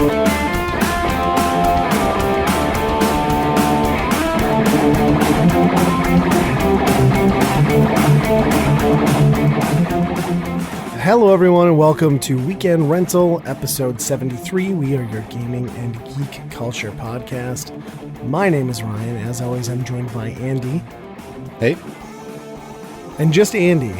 Hello everyone and welcome to Weekend Rental, episode 73. We are your gaming and geek culture podcast. My name is Ryan. As always, I'm joined by Andy. Hey. And just Andy.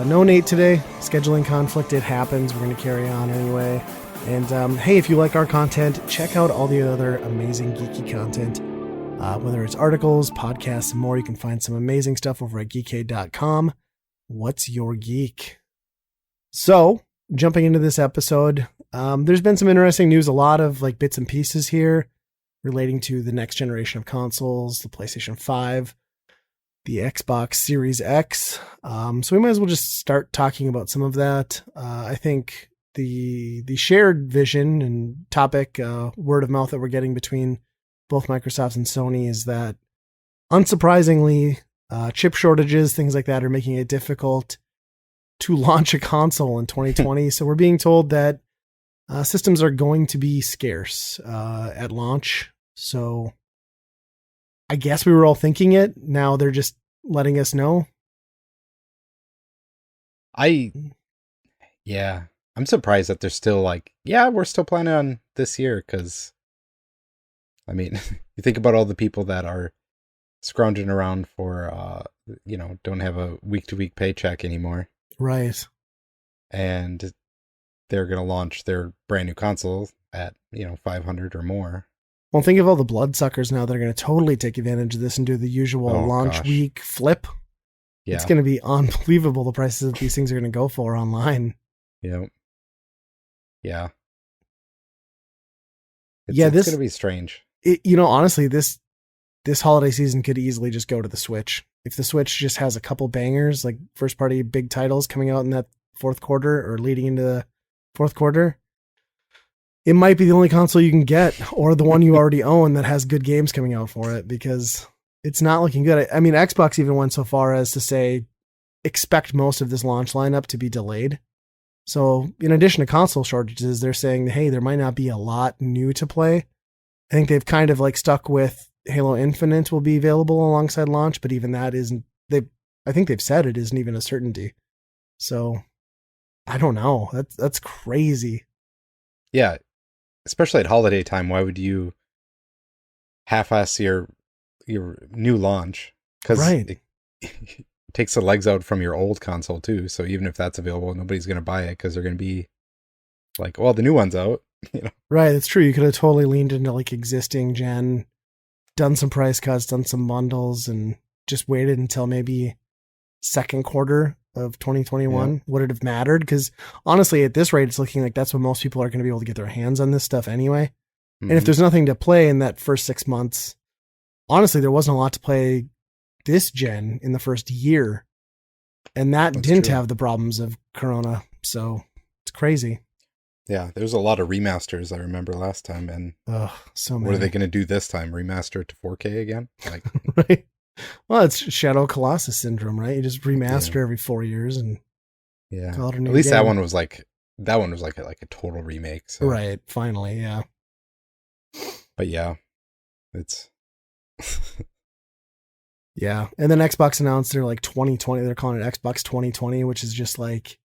No Nate today. Scheduling conflict, it happens. We're going to carry on anyway. And hey, if you like our content, check out all the other amazing geeky content. Whether it's articles, podcasts, and more, you can find some amazing stuff over at geekade.com. What's your geek? So, jumping into this episode, there's been some interesting news, a lot of like bits and pieces here relating to the next generation of consoles, the PlayStation 5, the Xbox Series X. So we might as well just start talking about some of that. I think the shared vision and topic, word of mouth that we're getting between both Microsoft and Sony is that, unsurprisingly, chip shortages, things like that, are making it difficult to launch a console in 2020. So we're being told that systems are going to be scarce at launch. So I guess we were all thinking it. Now they're just letting us know. I'm surprised that they're still like, yeah, we're still planning on this year. Cause I mean, you think about all the people that are scrounging around for, don't have a week to week paycheck anymore. Right. And they're going to launch their brand new console at, $500 or more. Well, think of all the bloodsuckers now that are going to totally take advantage of this and do the usual launch week flip. Yeah. It's going to be unbelievable the prices that these things are going to go for online. Yeah. Yeah. It's going to be strange. Honestly, this holiday season could easily just go to the Switch. If the Switch just has a couple bangers, like first party big titles coming out in that fourth quarter or leading into the fourth quarter, it might be the only console you can get, or the one you already own that has good games coming out for it, because it's not looking good. I mean, Xbox even went so far as to say, expect most of this launch lineup to be delayed. So in addition to console shortages, they're saying, hey, there might not be a lot new to play. I think they've kind of like stuck with Halo Infinite will be available alongside launch, but even that isn't, I think they've said it isn't even a certainty. So I don't know. That's crazy. Yeah. Especially at holiday time. Why would you half-ass your new launch? Because it takes the legs out from your old console too. So even if that's available, nobody's going to buy it because they're going to be like, well, the new one's out. Right. It's true. You could have totally leaned into like existing gen, done some price cuts, done some bundles, and just waited until maybe second quarter of 2021. Yeah. Would it have mattered? Because honestly, at this rate, it's looking like that's when most people are going to be able to get their hands on this stuff anyway. Mm-hmm. And if there's nothing to play in that first 6 months, honestly, there wasn't a lot to play this gen in the first year. And that didn't have the problems of Corona. So it's crazy. Yeah, there's a lot of remasters I remember last time, and so many. What are they going to do this time? Remaster it to 4K again? Like, right. Well, it's Shadow Colossus syndrome, right? You just remaster every 4 years and call it a new At least game. that one was like a total remake. So. Right. Finally, yeah. But yeah, it's yeah. And then Xbox announced they're like 2020. They're calling it Xbox 2020, which is just like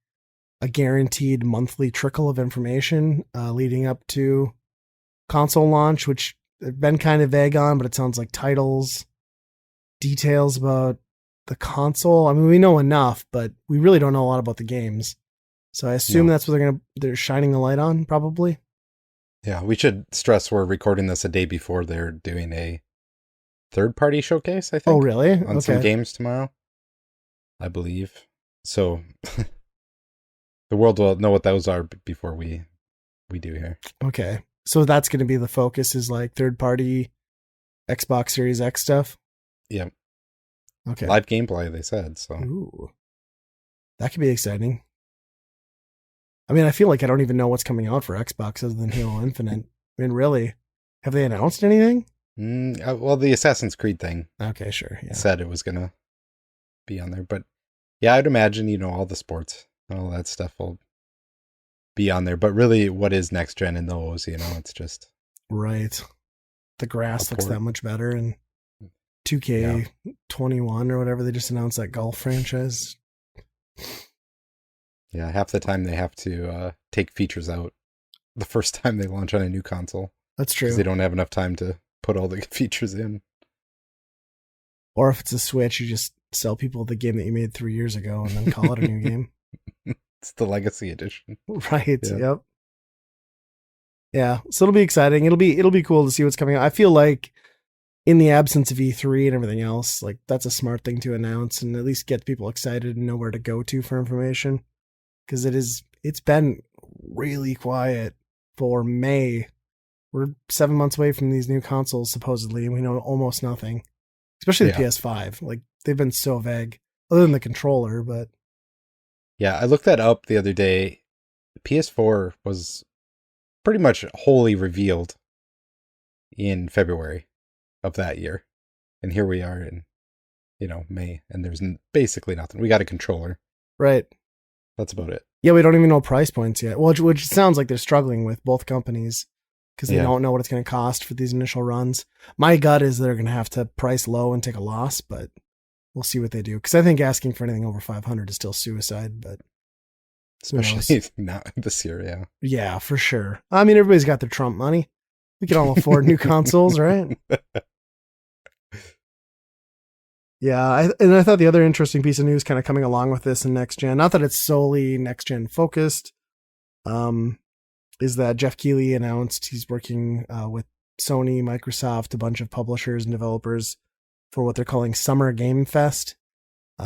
a guaranteed monthly trickle of information leading up to console launch, which they've been kind of vague on, but it sounds like titles, details about the console. I mean, we know enough, but we really don't know a lot about the games. So I assume that's what they're shining a light on, probably. Yeah, we should stress we're recording this a day before they're doing a third-party showcase, I think. Oh, really? On some games tomorrow, I believe. So the world will know what those are before we do here. Okay. So that's going to be the focus, is like third-party Xbox Series X stuff? Yeah. Okay. Live gameplay, they said. So. Ooh. That could be exciting. I mean, I feel like I don't even know what's coming out for Xbox other than Halo Infinite. I mean, really? Have they announced anything? Well, the Assassin's Creed thing. Okay, sure. Yeah. Said it was going to be on there. But yeah, I'd imagine, all the sports and all that stuff will be on there. But really, what is next gen in those? It's just right. The grass looks that much better, and 2K21 or whatever, they just announced that golf franchise. Yeah, half the time they have to take features out the first time they launch on a new console. That's true. Because they don't have enough time to put all the features in. Or if it's a Switch, you just sell people the game that you made 3 years ago and then call it a new game. It's the Legacy Edition. Right, yep. Yeah, so it'll be exciting. It'll be cool to see what's coming out. I feel like in the absence of E3 and everything else, like that's a smart thing to announce and at least get people excited and know where to go to for information. Because it's been really quiet for May. We're 7 months away from these new consoles, supposedly, and we know almost nothing. Especially the PS5. Like, they've been so vague. Other than the controller, but... Yeah, I looked that up the other day. The PS4 was pretty much wholly revealed in February of that year. And here we are in, May, and there's basically nothing. We got a controller. Right. That's about it. Yeah, we don't even know price points yet. Well, which sounds like they're struggling with, both companies, because they don't know what it's going to cost for these initial runs. My gut is they're going to have to price low and take a loss, but we'll see what they do. Because I think asking for anything over 500 is still suicide, but especially not this year, yeah. Yeah, for sure. I mean, everybody's got their Trump money. We can all afford new consoles, right? Yeah, I thought the other interesting piece of news kind of coming along with this in next gen, not that it's solely next gen focused, is that Jeff Keighley announced he's working with Sony, Microsoft, a bunch of publishers and developers for what they're calling Summer Game Fest,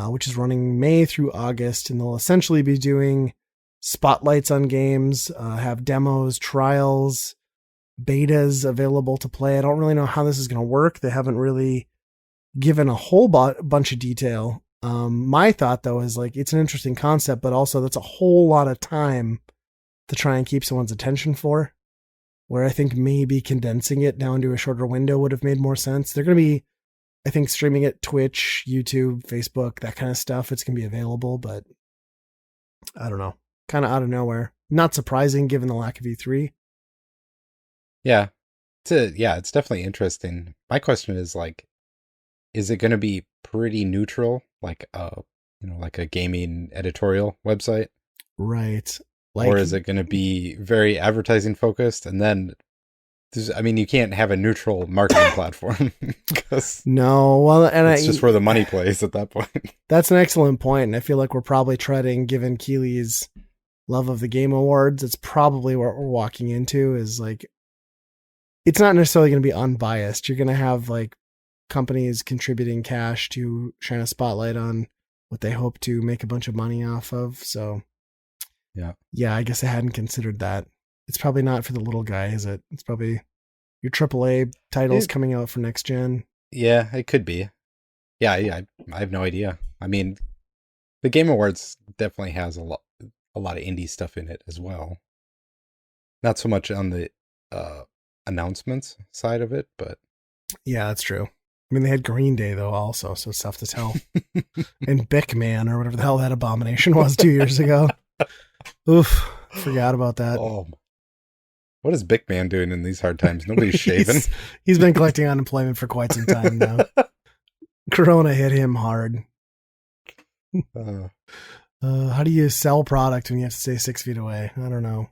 which is running May through August, and they'll essentially be doing spotlights on games, have demos, trials, betas available to play. I don't really know how this is going to work. They haven't really given a whole bunch of detail. My thought, though, is like it's an interesting concept, but also that's a whole lot of time to try and keep someone's attention for, where I think maybe condensing it down to a shorter window would have made more sense. They're going to be, I think, streaming it Twitch, YouTube, Facebook, that kind of stuff. It's going to be available, but I don't know. Kind of out of nowhere. Not surprising given the lack of E3. Yeah. It's definitely interesting. My question is like, is it going to be pretty neutral, like like a gaming editorial website? Right. Or is it going to be very advertising focused? And then, you can't have a neutral marketing platform. No, well, and it's just where the money plays at that point. That's an excellent point, and I feel like we're probably treading, given Keighley's love of the Game Awards, it's probably what we're walking into is like, it's not necessarily going to be unbiased. You're going to have like companies contributing cash to shine a spotlight on what they hope to make a bunch of money off of. So yeah, I guess I hadn't considered that. It's probably not for the little guy, is it? It's probably your AAA titles coming out for next gen. Yeah, it could be. Yeah, I have no idea. I mean, the Game Awards definitely has a lot of indie stuff in it as well. Not so much on the announcements side of it, but yeah, that's true. I mean, they had Green Day though also, so it's tough to tell. And Bic Man or whatever the hell that abomination was 2 years ago. Oof, forgot about that. Oh, what is Bic Man doing in these hard times? Nobody's shaving. He's been collecting unemployment for quite some time now. Corona hit him hard. How do you sell product when you have to stay 6 feet away? I don't know.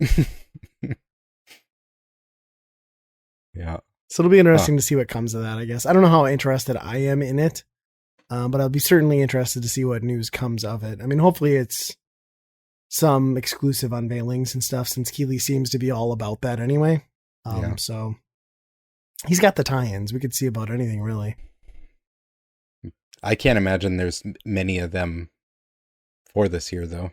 Yeah. So it'll be interesting to see what comes of that, I guess. I don't know how interested I am in it, but I'll be certainly interested to see what news comes of it. I mean, hopefully it's some exclusive unveilings and stuff, since Keighley seems to be all about that anyway. So he's got the tie-ins. We could see about anything, really. I can't imagine there's many of them for this year, though.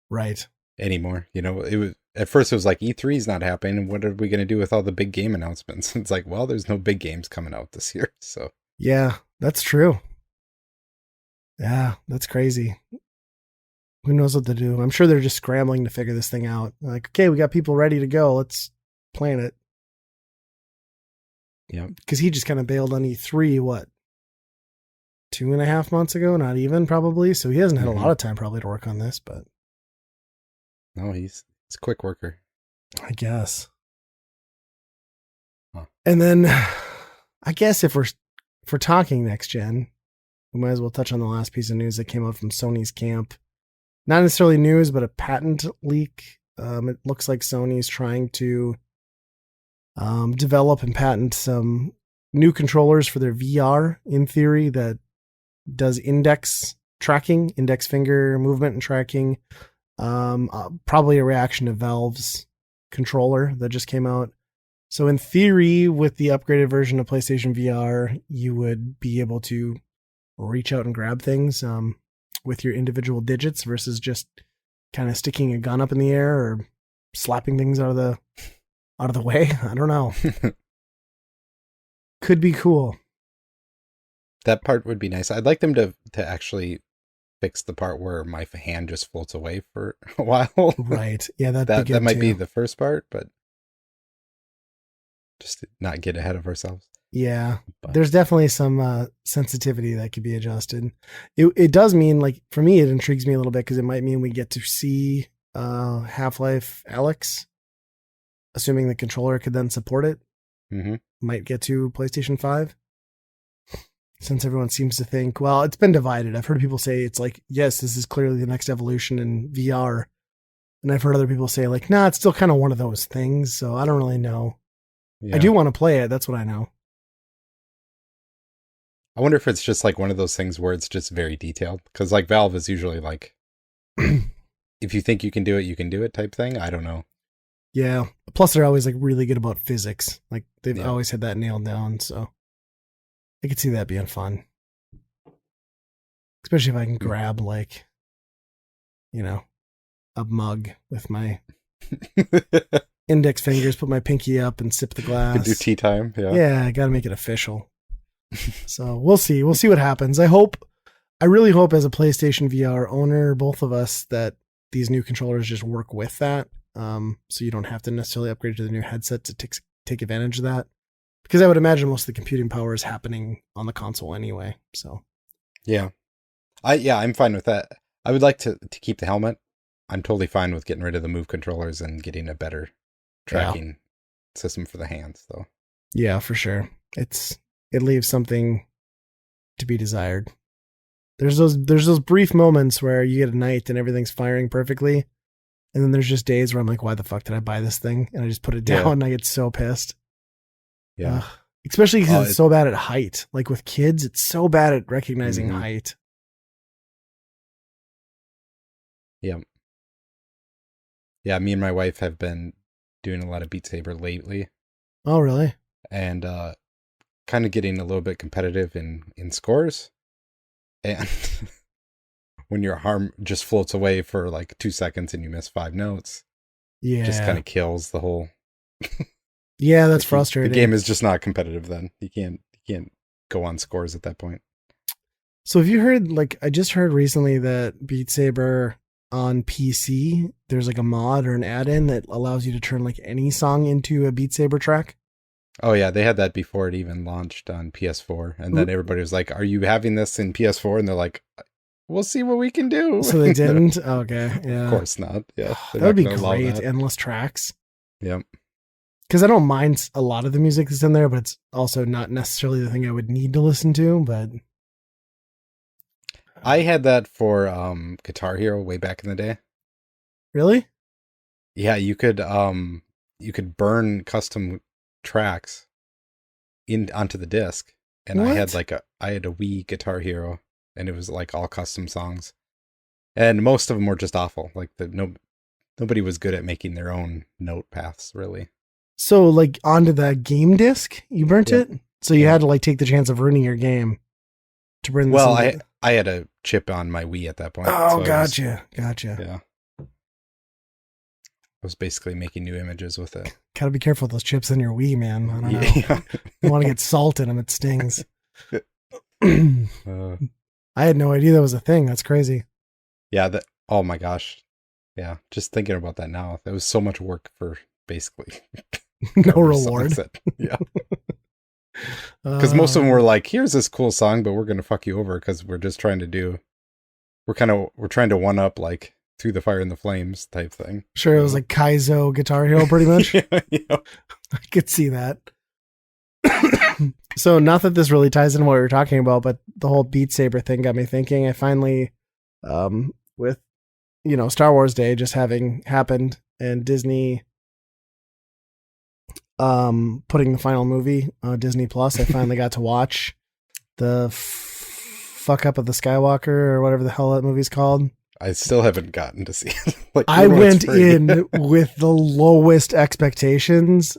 Right. Anymore. It was at first it was like E3's not happening. What are we going to do with all the big game announcements? It's like, well, there's no big games coming out this year. So yeah, that's true. Yeah, that's crazy. Who knows what to do? I'm sure they're just scrambling to figure this thing out. Like, okay, we got people ready to go. Let's plan it. Yeah. Because he just kind of bailed on E3, 2.5 months ago? Not even, probably. So he hasn't had a lot of time probably to work on this, but. No, he's It's a quick worker. I guess. Huh. And then I guess if we're talking next gen, we might as well touch on the last piece of news that came out from Sony's camp. Not necessarily news, but a patent leak. It looks like Sony's trying to develop and patent some new controllers for their VR, in theory, that does index tracking, index finger movement and tracking. Probably a reaction to Valve's controller that just came out. So in theory, with the upgraded version of PlayStation VR, you would be able to reach out and grab things with your individual digits versus just kind of sticking a gun up in the air or slapping things out of the way. I don't know. Could be cool. That part would be nice. I'd like them to actually fix the part where my hand just floats away for a while. Right. Yeah, that might be the first part, but just to not get ahead of ourselves. Yeah, but there's definitely some sensitivity that could be adjusted. It does mean, like, for me, it intrigues me a little bit because it might mean we get to see Half-Life Alyx, assuming the controller could then support it. Mm-hmm. Might get to PlayStation 5. Since everyone seems to think, well, it's been divided. I've heard people say it's like, yes, this is clearly the next evolution in VR. And I've heard other people say, like, nah, it's still kind of one of those things. So I don't really know. Yeah. I do want to play it. That's what I know. I wonder if it's just like one of those things where it's just very detailed. Because like Valve is usually like, if you think you can do it type thing. I don't know. Yeah. Plus they're always like really good about physics. Like they've always had that nailed down. So I could see that being fun. Especially if I can grab like, you know, a mug with my index fingers, put my pinky up and sip the glass. You could do tea time. Yeah. Yeah. I got to make it official. So we'll see. We'll see what happens. I really hope as a PlayStation VR owner, both of us, that these new controllers just work with that. So you don't have to necessarily upgrade to the new headset to take advantage of that. Because I would imagine most of the computing power is happening on the console anyway. So yeah. I'm fine with that. I would like to keep the helmet. I'm totally fine with getting rid of the Move controllers and getting a better tracking system for the hands, though. Yeah, for sure. It leaves something to be desired. There's those brief moments where you get a night and everything's firing perfectly. And then there's just days where I'm like, why the fuck did I buy this thing? And I just put it down and I get so pissed. Yeah. Especially because it's so bad at height. Like with kids, it's so bad at recognizing height. Yeah. Yeah, me and my wife have been doing a lot of Beat Saber lately. Oh, really? And kind of getting a little bit competitive in scores. And when your arm just floats away for like 2 seconds and you miss 5 notes, it just kind of kills the whole... Yeah, that's frustrating. The game is just not competitive then. You can't go on scores at that point. So have you heard, like, I just heard recently that Beat Saber on PC, there's like a mod or an add-in that allows you to turn like any song into a Beat Saber track. Oh yeah, they had that before it even launched on PS4. And then everybody was like, are you having this in PS4? And they're like, we'll see what we can do. So they didn't? Okay, yeah. Of course not. Yeah. That would be great. Endless tracks. Yep. Because I don't mind a lot of the music that's in there, but it's also not necessarily the thing I would need to listen to. But I had that for Guitar Hero way back in the day. Really? Yeah, you could burn custom tracks onto the disc, and what? I had a Wii Guitar Hero, and it was like all custom songs, and most of them were just awful. Like nobody was good at making their own note paths, really. So, like, onto the game disc, you burnt it? So you had to, like, take the chance of ruining your game to burn this. Well, I had a chip on my Wii at that point. Oh, so gotcha. Yeah. I was basically making new images with it. Gotta be careful with those chips in your Wii, man. I don't know. Yeah. You want to get salt in them, it stings. I had no idea that was a thing. That's crazy. Yeah, oh my gosh. Yeah, just thinking about that now. That was so much work for basically... no reward. Yeah. Because most of them were like, here's this cool song, but we're going to fuck you over because we're just trying to we're trying to one up like through the fire and the flames type thing. Sure, it was like Kaizo Guitar Hero, pretty much. Yeah. I could see that. So, not that this really ties into what we were talking about, but the whole Beat Saber thing got me thinking. I finally, with, Star Wars Day just having happened and Disney putting the final movie on Disney Plus, I finally got to watch the fuck up of the Skywalker or whatever the hell that movie's called. I still haven't gotten to see it. Like, I went in with the lowest expectations,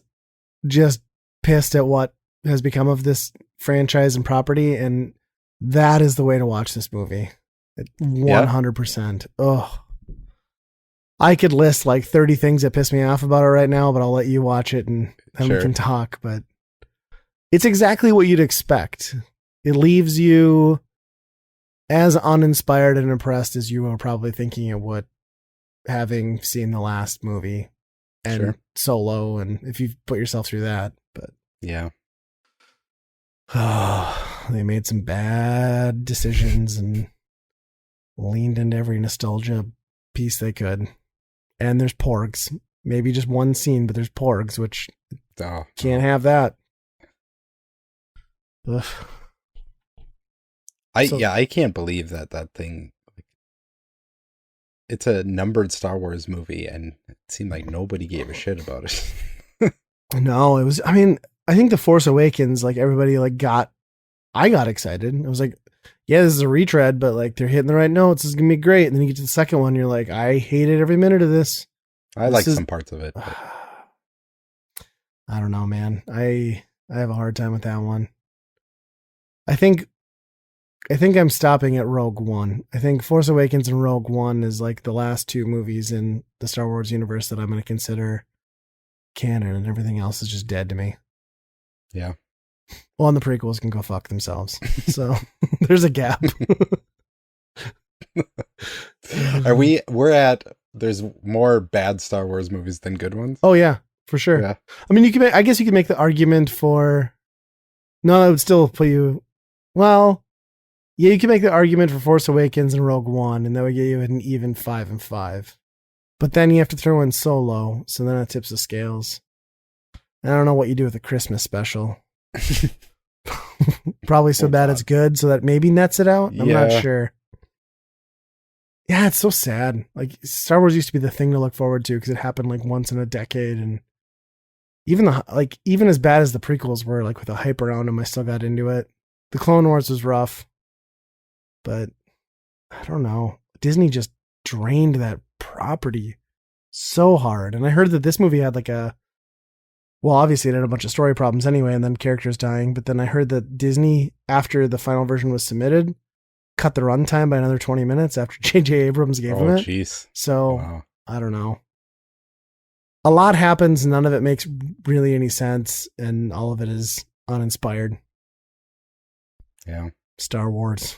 just pissed at what has become of this franchise and property, and that is the way to watch this movie. 100%. Oh, I could list like 30 things that piss me off about it right now, but I'll let you watch it and then we can talk. But it's exactly what you'd expect. It leaves you as uninspired and impressed as you were probably thinking it would, having seen the last movie and Solo, and if you've put yourself through that. But yeah, they made some bad decisions and leaned into every nostalgia piece they could. And there's porgs. Maybe just one scene, but there's porgs, which can't have that. Ugh. I can't believe that thing. It's a numbered Star Wars movie, and it seemed like nobody gave a shit about it. No, it was. I mean, I think The Force Awakens, like everybody, I got excited. I was like, yeah, this is a retread, but like they're hitting the right notes. This is gonna be great. And then you get to the second one, you're like, I hated every minute of this. I like some parts of it. But I don't know, man. I have a hard time with that one. I think I'm stopping at Rogue One. I think Force Awakens and Rogue One is like the last two movies in the Star Wars universe that I'm going to consider canon, and everything else is just dead to me. Yeah. Well, and the prequels can go fuck themselves. So there's a gap. There's more bad Star Wars movies than good ones? Oh yeah, for sure. Yeah. I mean, I guess you could make the argument for, no, it would still put you, well, yeah, you can make the argument for Force Awakens and Rogue One, and that would get you an even 5 and 5. But then you have to throw in Solo, so then it tips the scales. I don't know what you do with a Christmas special. Probably so bad it's good, so that maybe nets it out. I'm not sure. Yeah, it's so sad. Like, Star Wars used to be the thing to look forward to because it happened like once in a decade, and even as bad as the prequels were, like with the hype around them, I still got into it. The Clone Wars was rough. But I don't know. Disney just drained that property so hard. And I heard that this movie had obviously it had a bunch of story problems anyway, and then characters dying. But then I heard that Disney, after the final version was submitted, cut the runtime by another 20 minutes after J.J. Abrams gave him it. Jeez. So wow. I don't know. A lot happens. None of it makes really any sense. And all of it is uninspired. Yeah. Star Wars.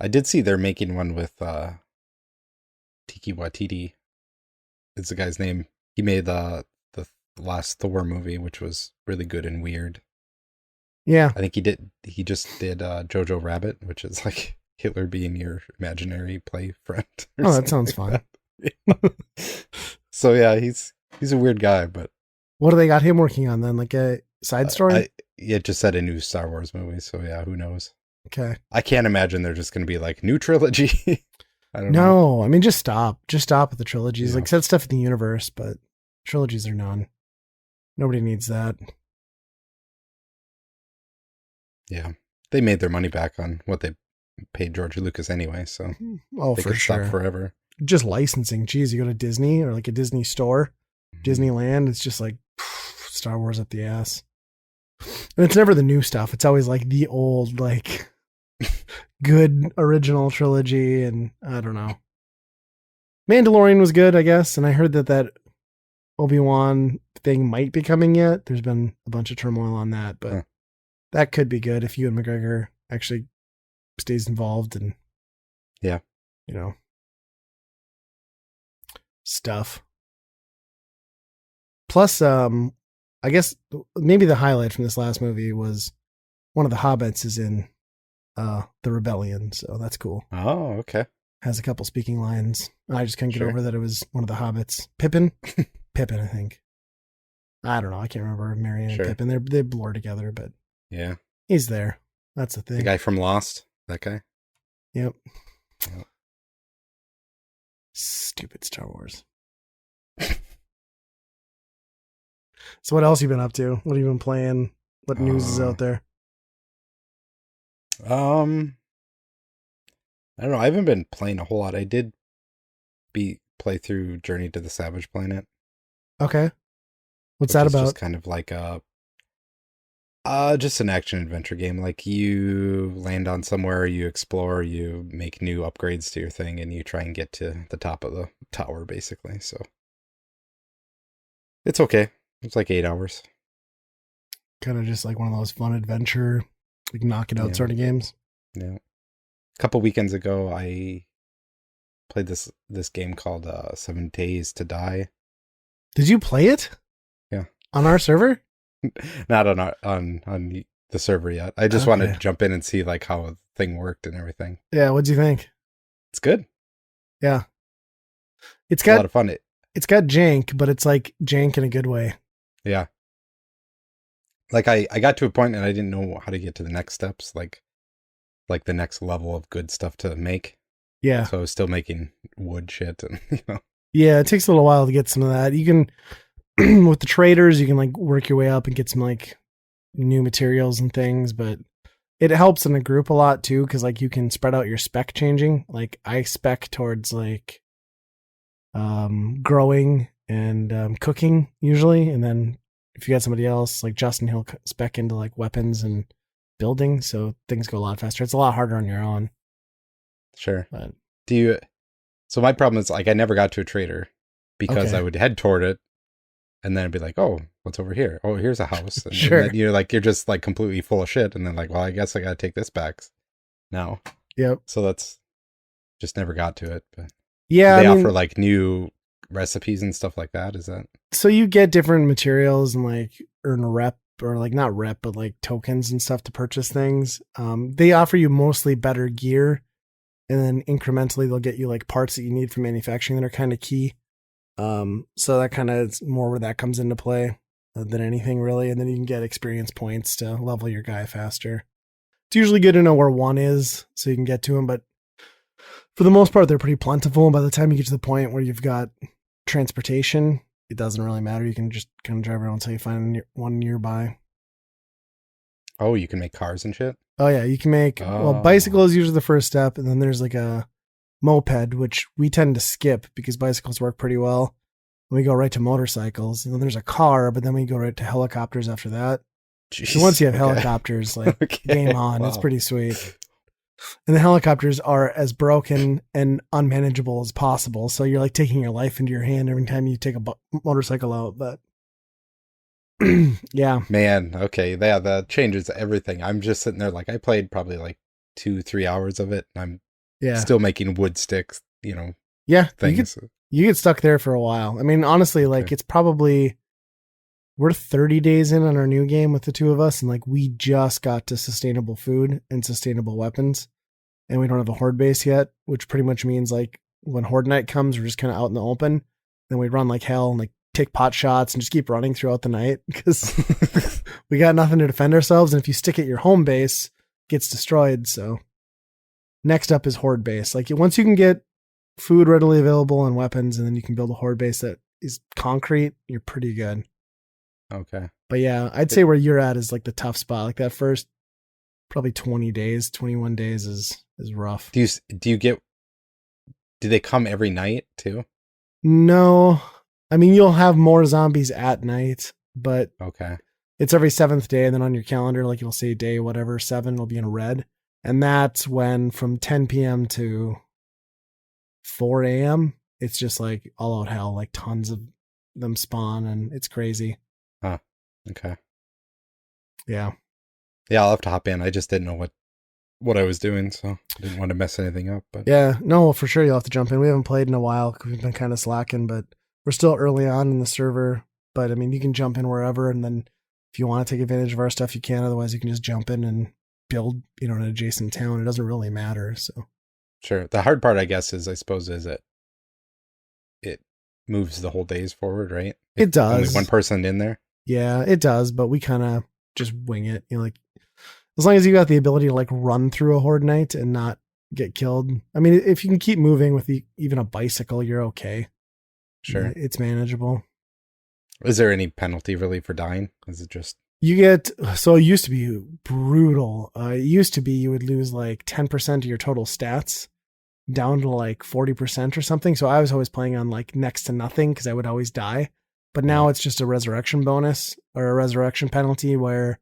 I did see they're making one with Taika Waititi. It's the guy's name. He made the last Thor movie, which was really good and weird. Yeah. I think he just did Jojo Rabbit, which is like Hitler being your imaginary play friend. Oh, that sounds fun. So yeah, he's a weird guy, but what do they got him working on then? Like a side story? It just said a new Star Wars movie, so yeah, who knows? Okay. I can't imagine they're just going to be like new trilogy. I don't know. No, I mean, just stop with the trilogies. Yeah. Like, set stuff in the universe, but trilogies are none. Nobody needs that. Yeah. They made their money back on what they paid George Lucas anyway, so they could stop forever. Just licensing. Geez, you go to Disney or like a Disney store, Disneyland, it's just like Star Wars up the ass. And it's never the new stuff. It's always like the old, like good original trilogy. And I don't know. Mandalorian was good, I guess. And I heard that Obi-Wan thing might be coming yet. There's been a bunch of turmoil on that, but that could be good if Ewan McGregor actually stays involved and stuff. Plus, I guess maybe the highlight from this last movie was one of the hobbits is in the rebellion, so that's cool. Oh, okay. has a couple speaking lines. I just couldn't get Sure. over that it was one of the hobbits. Pippin? Pippin, I think. I don't know. I can't remember Merry and Sure. Pippin. They blur together, but Yeah. he's there. That's the thing. The guy from Lost. That guy. Yep. Yep. Stupid Star Wars. So what else you been up to? What have you been playing? What news is out there? I don't know. I haven't been playing a whole lot. I did play through Journey to the Savage Planet. Okay. What's that about? Just kind of like just an action adventure game. Like you land on somewhere, you explore, you make new upgrades to your thing, and you try and get to the top of the tower, basically. So it's okay. It's like 8 hours. Kind of just like one of those fun adventure, like knock it out sort of games. Yeah. A couple weekends ago, I played this game called 7 Days to Die. Did you play it? Yeah. On our server? Not on the server yet. I just wanted to jump in and see like how the thing worked and everything. Yeah, what'd you think? It's good. Yeah. It's got a lot of fun. It's got jank, but it's like jank in a good way. Yeah. Like I got to a point and I didn't know how to get to the next steps, like the next level of good stuff to make. Yeah. So I was still making wood shit and Yeah, it takes a little while to get some of that. You can with the traders, you can like work your way up and get some like new materials and things, but it helps in a group a lot too, because like you can spread out your spec changing. Like I spec towards like growing and cooking usually, and then if you got somebody else like Justin, he'll spec into like weapons and building, so things go a lot faster. It's a lot harder on your own. Sure. But so my problem is like I never got to a trader because I would head toward it and then it'd be like, oh, what's over here? Oh, here's a house. And, sure. And then you're just like completely full of shit. And then like, well, I guess I got to take this back now. Yep. So that's just never got to it. But yeah, they offer like new recipes and stuff like that. Is that? So you get different materials and like earn a rep or like not rep, but like tokens and stuff to purchase things. They offer you mostly better gear, and then incrementally they'll get you like parts that you need for manufacturing that are kind of key. So that kind of is more where that comes into play than anything really. And then you can get experience points to level your guy faster. It's usually good to know where one is so you can get to him, but for the most part, they're pretty plentiful. And by the time you get to the point where you've got transportation, it doesn't really matter. You can just kind of drive around until you find one nearby. Oh, you can make cars and shit? Oh, yeah. You can make, well, bicycle is usually the first step. And then there's like a moped, which we tend to skip because bicycles work pretty well. And we go right to motorcycles. And then there's a car, but then we go right to helicopters after that. Jeez, so once you have helicopters, like game on, it's pretty sweet. And the helicopters are as broken and unmanageable as possible. So you're like taking your life into your hand every time you take a motorcycle out. But yeah, man. Okay. Yeah, that changes everything. I'm just sitting there like I played probably like 2-3 hours of it. And I'm still making wood sticks, Yeah. Things. You get stuck there for a while. I mean, honestly, like it's probably, we're 30 days in on our new game with the two of us. And like, we just got to sustainable food and sustainable weapons. And we don't have a horde base yet, which pretty much means like when horde night comes, we're just kind of out in the open. Then we run like hell and like take pot shots and just keep running throughout the night because we got nothing to defend ourselves. And if you stick at your home base, it gets destroyed. So next up is horde base. Like once you can get food readily available and weapons, and then you can build a horde base that is concrete, you're pretty good. Okay. But yeah, I'd say where you're at is like the tough spot. Like that first probably 21 days is rough. Do they come every night too? No. I mean, you'll have more zombies at night, but okay. It's every 7th day. And then on your calendar, like it'll say day, whatever, 7 will be in red. And that's when from 10 PM to 4 AM, it's just like all out hell, like tons of them spawn and it's crazy. Huh. Okay. Yeah. Yeah, I'll have to hop in. I just didn't know what I was doing, so I didn't want to mess anything up. But yeah, no, for sure you'll have to jump in. We haven't played in a while because we've been kind of slacking, but we're still early on in the server. But I mean, you can jump in wherever, and then if you want to take advantage of our stuff, you can. Otherwise, you can just jump in and build, an adjacent town. It doesn't really matter. So Sure. The hard part, I guess, is it moves the whole days forward, right? If It does. only one person in there. Yeah, it does, but we kind of just wing it. Like as long as you got the ability to like run through a horde night and not get killed. I mean, if you can keep moving with even a bicycle, you're okay. Sure. It's manageable. Is there any penalty really for dying? Is it just... So it used to be brutal. It used to be you would lose like 10% of your total stats down to like 40% or something. So I was always playing on like next to nothing because I would always die. But now it's just a resurrection bonus or a resurrection penalty where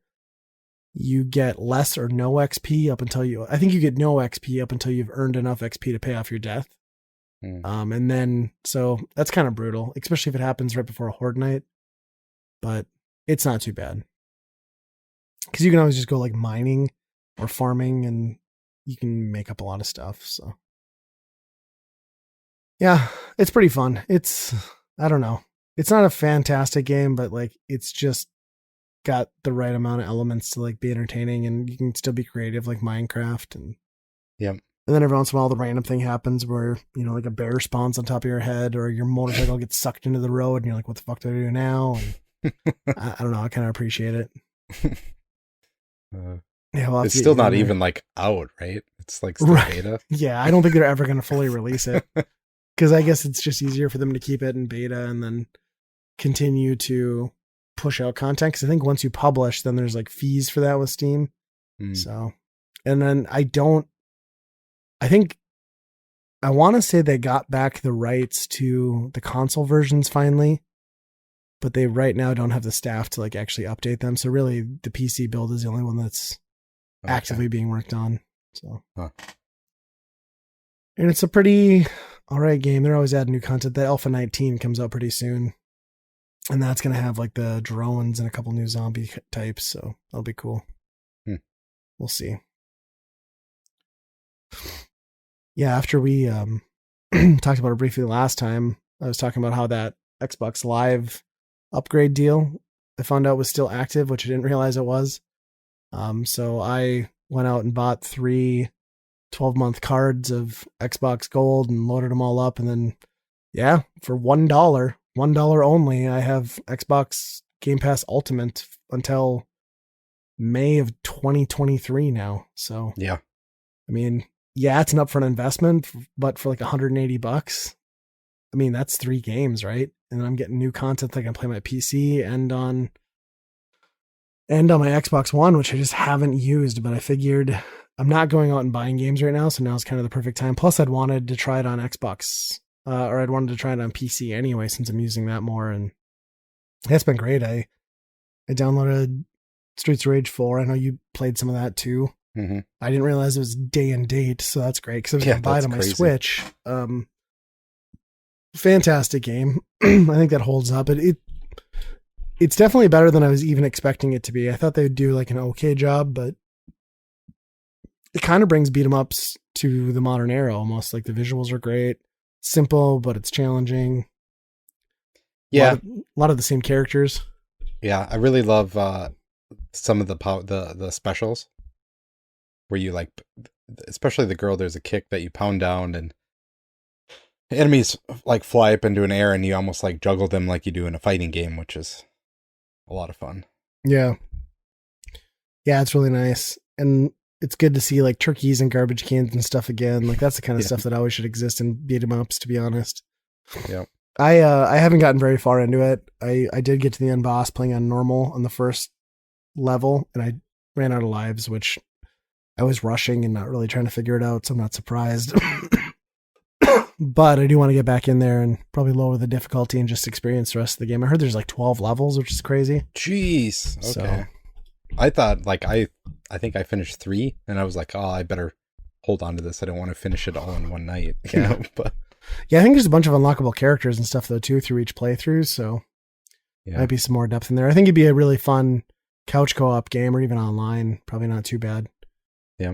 you get less or no XP up until I think you get no XP up until you've earned enough XP to pay off your death. And then, so that's kind of brutal, especially if it happens right before a horde night, but it's not too bad. Cause you can always just go like mining or farming and you can make up a lot of stuff. So yeah, it's pretty fun. I don't know. It's not a fantastic game, but like, it's just got the right amount of elements to like be entertaining and you can still be creative like Minecraft. And and then every once in a while the random thing happens where, like a bear spawns on top of your head or your motorcycle gets sucked into the road and you're like, what the fuck do I do now? And I don't know. I kind of appreciate it. It's still not even like out, right? It's like still beta. Yeah, I don't think they're ever going to fully release it because I guess it's just easier for them to keep it in beta and then continue to push out content. Because I think once you publish, then there's like fees for that with Steam. So, and then I want to say they got back the rights to the console versions finally, but they right now don't have the staff to like actually update them. So really the PC build is the only one that's actively being worked on. So, and it's a pretty all right game. They're always adding new content. The Alpha 19 comes out pretty soon and that's going to have like the drones and a couple new zombie types. So that'll be cool. We'll see. Yeah. After we, talked about it briefly last time, I was talking about how that Xbox Live upgrade deal I found out was still active, which I didn't realize it was. So I went out and bought 3 12-month cards of Xbox Gold and loaded them all up. And then, for $1 only, I have Xbox Game Pass Ultimate until May of 2023 now. So, I mean, it's an upfront investment, but for like $180, I mean, that's 3 games, right? And I'm getting new content that I can play on my PC and on my Xbox One, which I just haven't used, but I figured I'm not going out and buying games right now. So now is kind of the perfect time. Plus I'd wanted to try it on Xbox, or I'd wanted to try it on PC anyway, since I'm using that more. And it's been great. I downloaded Streets of Rage 4. I know you played some of that too. I didn't realize it was day and date, so that's great because I was going to buy it on my Switch. Fantastic game. I think that holds up. It's definitely better than I was even expecting it to be. I thought they would do like an okay job, but it kind of brings beat 'em ups to the modern era almost. Like the visuals are great, simple, but it's challenging. Yeah, a lot of the same characters. Yeah, I really love some of the specials where you like, especially the girl. There's a kick that you pound down and enemies like fly up into an air and you almost like juggle them like you do in a fighting game, which is a lot of fun. Yeah, it's really nice. And it's good to see like turkeys and garbage cans and stuff again. Like that's the kind of stuff that always should exist in beat 'em ups, to be honest. Yeah. I haven't gotten very far into it. I did get to the end boss playing on normal on the first level and I ran out of lives, which I was rushing and not really trying to figure it out. So I'm not surprised. But I do want to get back in there and probably lower the difficulty and just experience the rest of the game. I heard there's like 12 levels, which is crazy. Jeez. Okay. So, I thought like, I think I finished 3 and I was like, oh, I better hold on to this. I don't want to finish it all in one night. You know? But yeah, I think there's a bunch of unlockable characters and stuff though too through each playthrough. So might be some more depth in there. I think it'd be a really fun couch co-op game or even online. Probably not too bad. Yeah.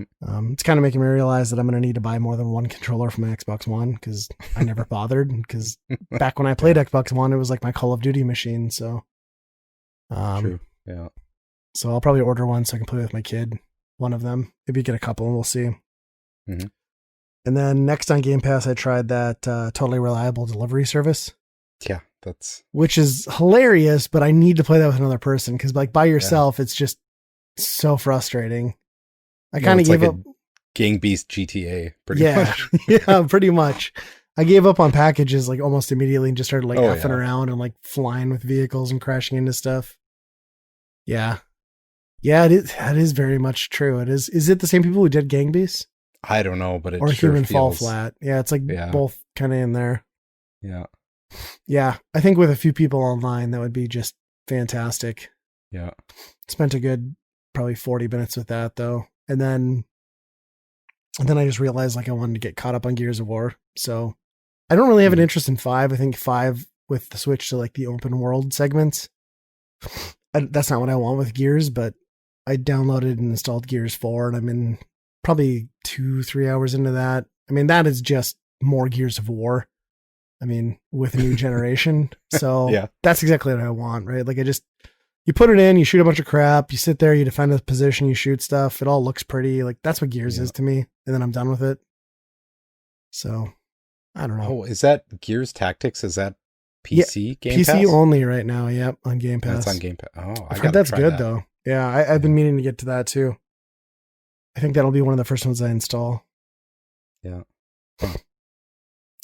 It's kind of making me realize that I'm going to need to buy more than one controller for my Xbox One because I never bothered. Because back when I played Xbox One, it was like my Call of Duty machine. So, true. Yeah. So I'll probably order one so I can play with my kid. One of them. Maybe get a couple and we'll see. Mm-hmm. And then next on Game Pass, I tried that Totally Reliable Delivery Service. Yeah, which is hilarious, but I need to play that with another person because like by yourself, it's just so frustrating. I kind of gave up. Gang Beast GTA, pretty much. Yeah, pretty much. I gave up on packages like almost immediately and just started like effing around and like flying with vehicles and crashing into stuff. Yeah. Yeah, it is. That is very much true. It is. Is it the same people who did Gang Beasts? I don't know, but it or sure Human feels... Fall Flat. Yeah, it's like both kind of in there. Yeah. Yeah, I think with a few people online, that would be just fantastic. Yeah. Spent a good probably 40 minutes with that though. And then I just realized like I wanted to get caught up on Gears of War. So I don't really have an interest in 5. I think 5 with the switch to like the open world segments. That's not what I want with Gears, but I downloaded and installed Gears 4 and I'm in probably 2-3 hours into that. I mean, that is just more Gears of War. I mean, with a new generation. So that's exactly what I want, right? Like you put it in, you shoot a bunch of crap, you sit there, you defend a position, you shoot stuff. It all looks pretty. Like that's what Gears is to me. And then I'm done with it. So I don't know. Oh, is that Gears Tactics? Is that PC Game Pass? PC only right now. Yep. On Game Pass. That's on Game Pass. Oh, I've heard that's good though. Yeah. I've been meaning to get to that too. I think that'll be one of the first ones I install. Yeah.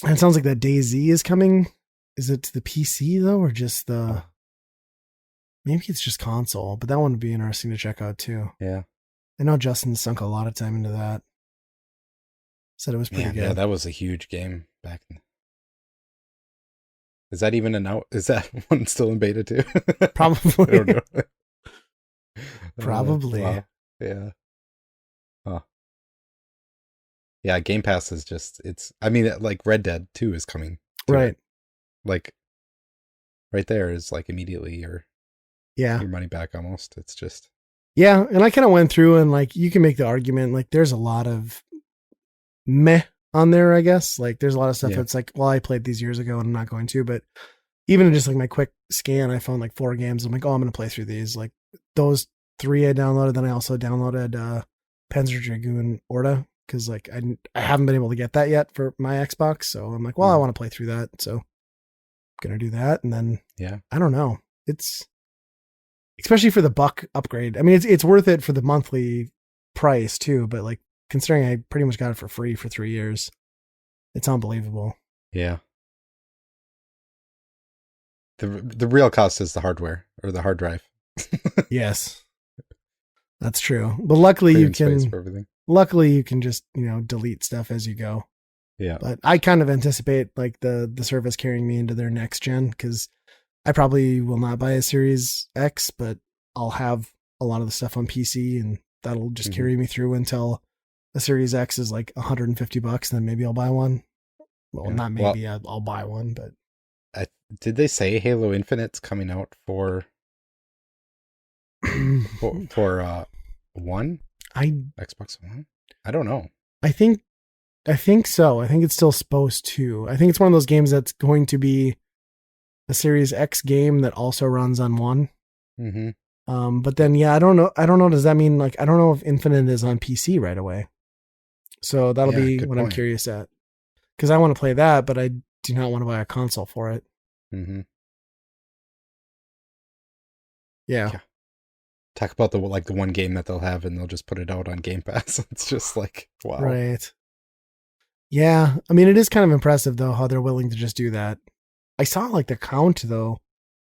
And it sounds like that DayZ is coming. Is it to the PC though, or just the? Maybe it's just console, but that one would be interesting to check out too. Yeah, I know Justin sunk a lot of time into that. Said it was pretty good. Yeah, that was a huge game back then. Is that even Is that one still in beta too? Probably. I don't know. Probably. Wow. Yeah. Huh. Yeah, Game Pass is just, I mean, like Red Dead 2 is coming. Right. Like, right there is like immediately your money back almost. It's just. Yeah, and I kind of went through and like, you can make the argument, like there's a lot of meh on there, I guess. Like there's a lot of stuff that's like, well, I played these years ago and I'm not going to, but even just like my quick scan, I found like 4 games. I'm like, oh, I'm going to play through these. Like those 3 I downloaded. Then I also downloaded Panzer Dragoon Orta. Because like I haven't been able to get that yet for my Xbox, so I'm like, well, I want to play through that, so I'm gonna do that, and then I don't know, it's especially for the $1 upgrade. I mean, it's worth it for the monthly price too, but like considering I pretty much got it for free for 3 years, it's unbelievable. Yeah. The real cost is the hardware or the hard drive. Yes, that's true. But luckily you can. Luckily, you can just, delete stuff as you go. Yeah. But I kind of anticipate like the service carrying me into their next gen because I probably will not buy a Series X, but I'll have a lot of the stuff on PC and that'll just carry me through until the Series X is like $150 and then maybe I'll buy one. Well, not maybe, I'll buy one, but. Did they say Halo Infinite's coming out for One? Xbox One? I don't know. I think so. I think it's still supposed to. I think it's one of those games that's going to be a Series X game that also runs on One. Mm-hmm. But then, I don't know. Does that mean like, I don't know if Infinite is on PC right away. So that'll be what I'm curious at. Because I want to play that, but I do not want to buy a console for it. Mm-hmm. Yeah. Talk about the one game that they'll have and they'll just put it out on Game Pass. It's just like, wow. Right. Yeah. I mean, it is kind of impressive though, how they're willing to just do that. I saw like the count though.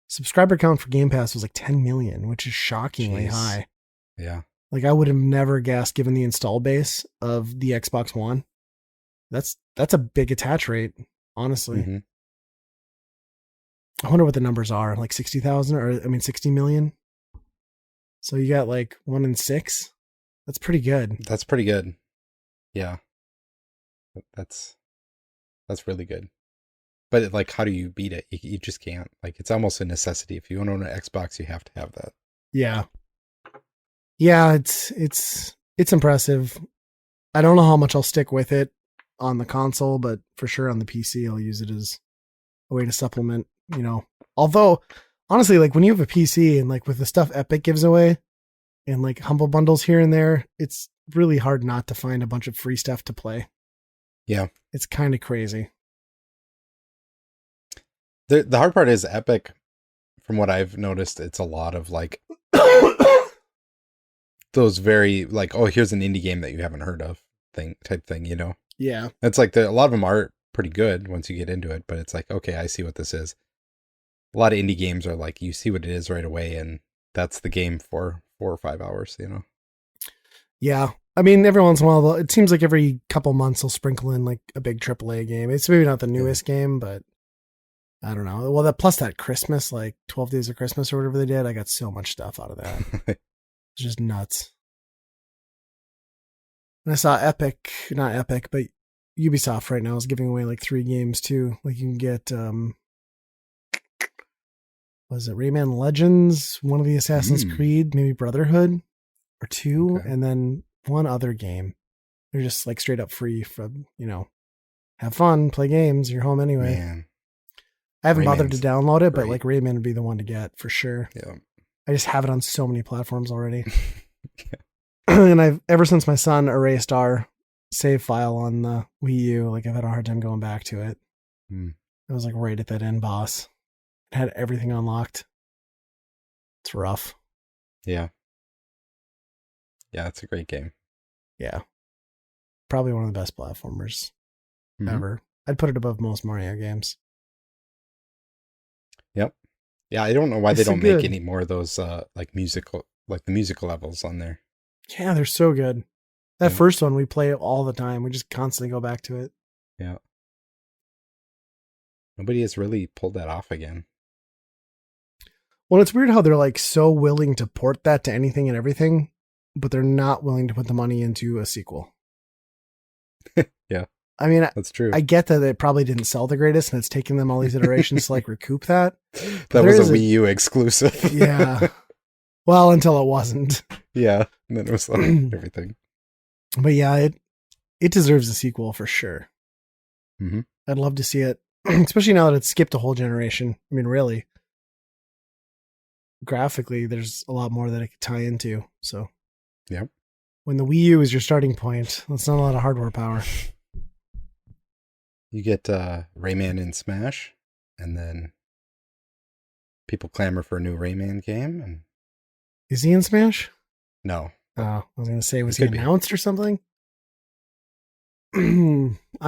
Subscriber count for Game Pass was like 10 million, which is shockingly high. Yeah. Like I would have never guessed given the install base of the Xbox One. That's a big attach rate, honestly. Mm-hmm. I wonder what the numbers are, like 60,000 or 60 million. So you got like 1 in 6. That's pretty good. That's pretty good. Yeah. That's really good. But like, how do you beat it? You just can't. Like, it's almost a necessity. If you own an Xbox, you have to have that. Yeah. Yeah, it's impressive. I don't know how much I'll stick with it on the console, but for sure on the PC, I'll use it as a way to supplement, Although, honestly, like when you have a PC and like with the stuff Epic gives away and like humble bundles here and there, it's really hard not to find a bunch of free stuff to play. Yeah. It's kind of crazy. The hard part is Epic, from what I've noticed, it's a lot of like those very like, oh, here's an indie game that you haven't heard of type thing, you know? Yeah. It's like a lot of them are pretty good once you get into it, but it's like, okay, I see what this is. A lot of indie games are like, you see what it is right away, and that's the game for 4 or 5 hours, you know? Yeah. I mean, every once in a while, it seems like every couple months they'll sprinkle in like a big AAA game. It's maybe not the newest game, but I don't know. Well, plus that Christmas, like 12 Days of Christmas or whatever they did, I got so much stuff out of that. It's just nuts. And I saw not Epic, but Ubisoft right now is giving away like 3 games too. Like you can get, was it Rayman Legends, one of the Assassin's Creed, maybe Brotherhood or 2, and then one other game. They're just like straight up free from, have fun, play games, you're home anyway. Man. I haven't bothered to download it, but like Rayman would be the one to get for sure. Yeah. I just have it on so many platforms already. And I've, ever since my son erased our save file on the Wii U, like I've had a hard time going back to it. It was like right at that end boss. It had everything unlocked. It's rough. Yeah. Yeah, it's a great game. Yeah. Probably one of the best platformers ever. I'd put it above most Mario games. Yep. Yeah, I don't know why they don't make any more of those like the musical levels on there. Yeah, they're so good. That first one we play all the time. We just constantly go back to it. Yeah. Nobody has really pulled that off again. Well, it's weird how they're like so willing to port that to anything and everything, but they're not willing to put the money into a sequel. Yeah. I mean, that's true. I get that it probably didn't sell the greatest and it's taken them all these iterations to like recoup that. That was a Wii U exclusive. Yeah. Well, until it wasn't. Yeah. And then it was like everything. But yeah, it deserves a sequel for sure. I'd love to see it, especially now that it's skipped a whole generation. I mean, really. Graphically, there's a lot more that it could tie into. So, yeah. When the Wii U is your starting point, that's not a lot of hardware power. You get Rayman in Smash, and then people clamor for a new Rayman game. And is he in Smash? No. Oh, I was going to say, was he announced or something? I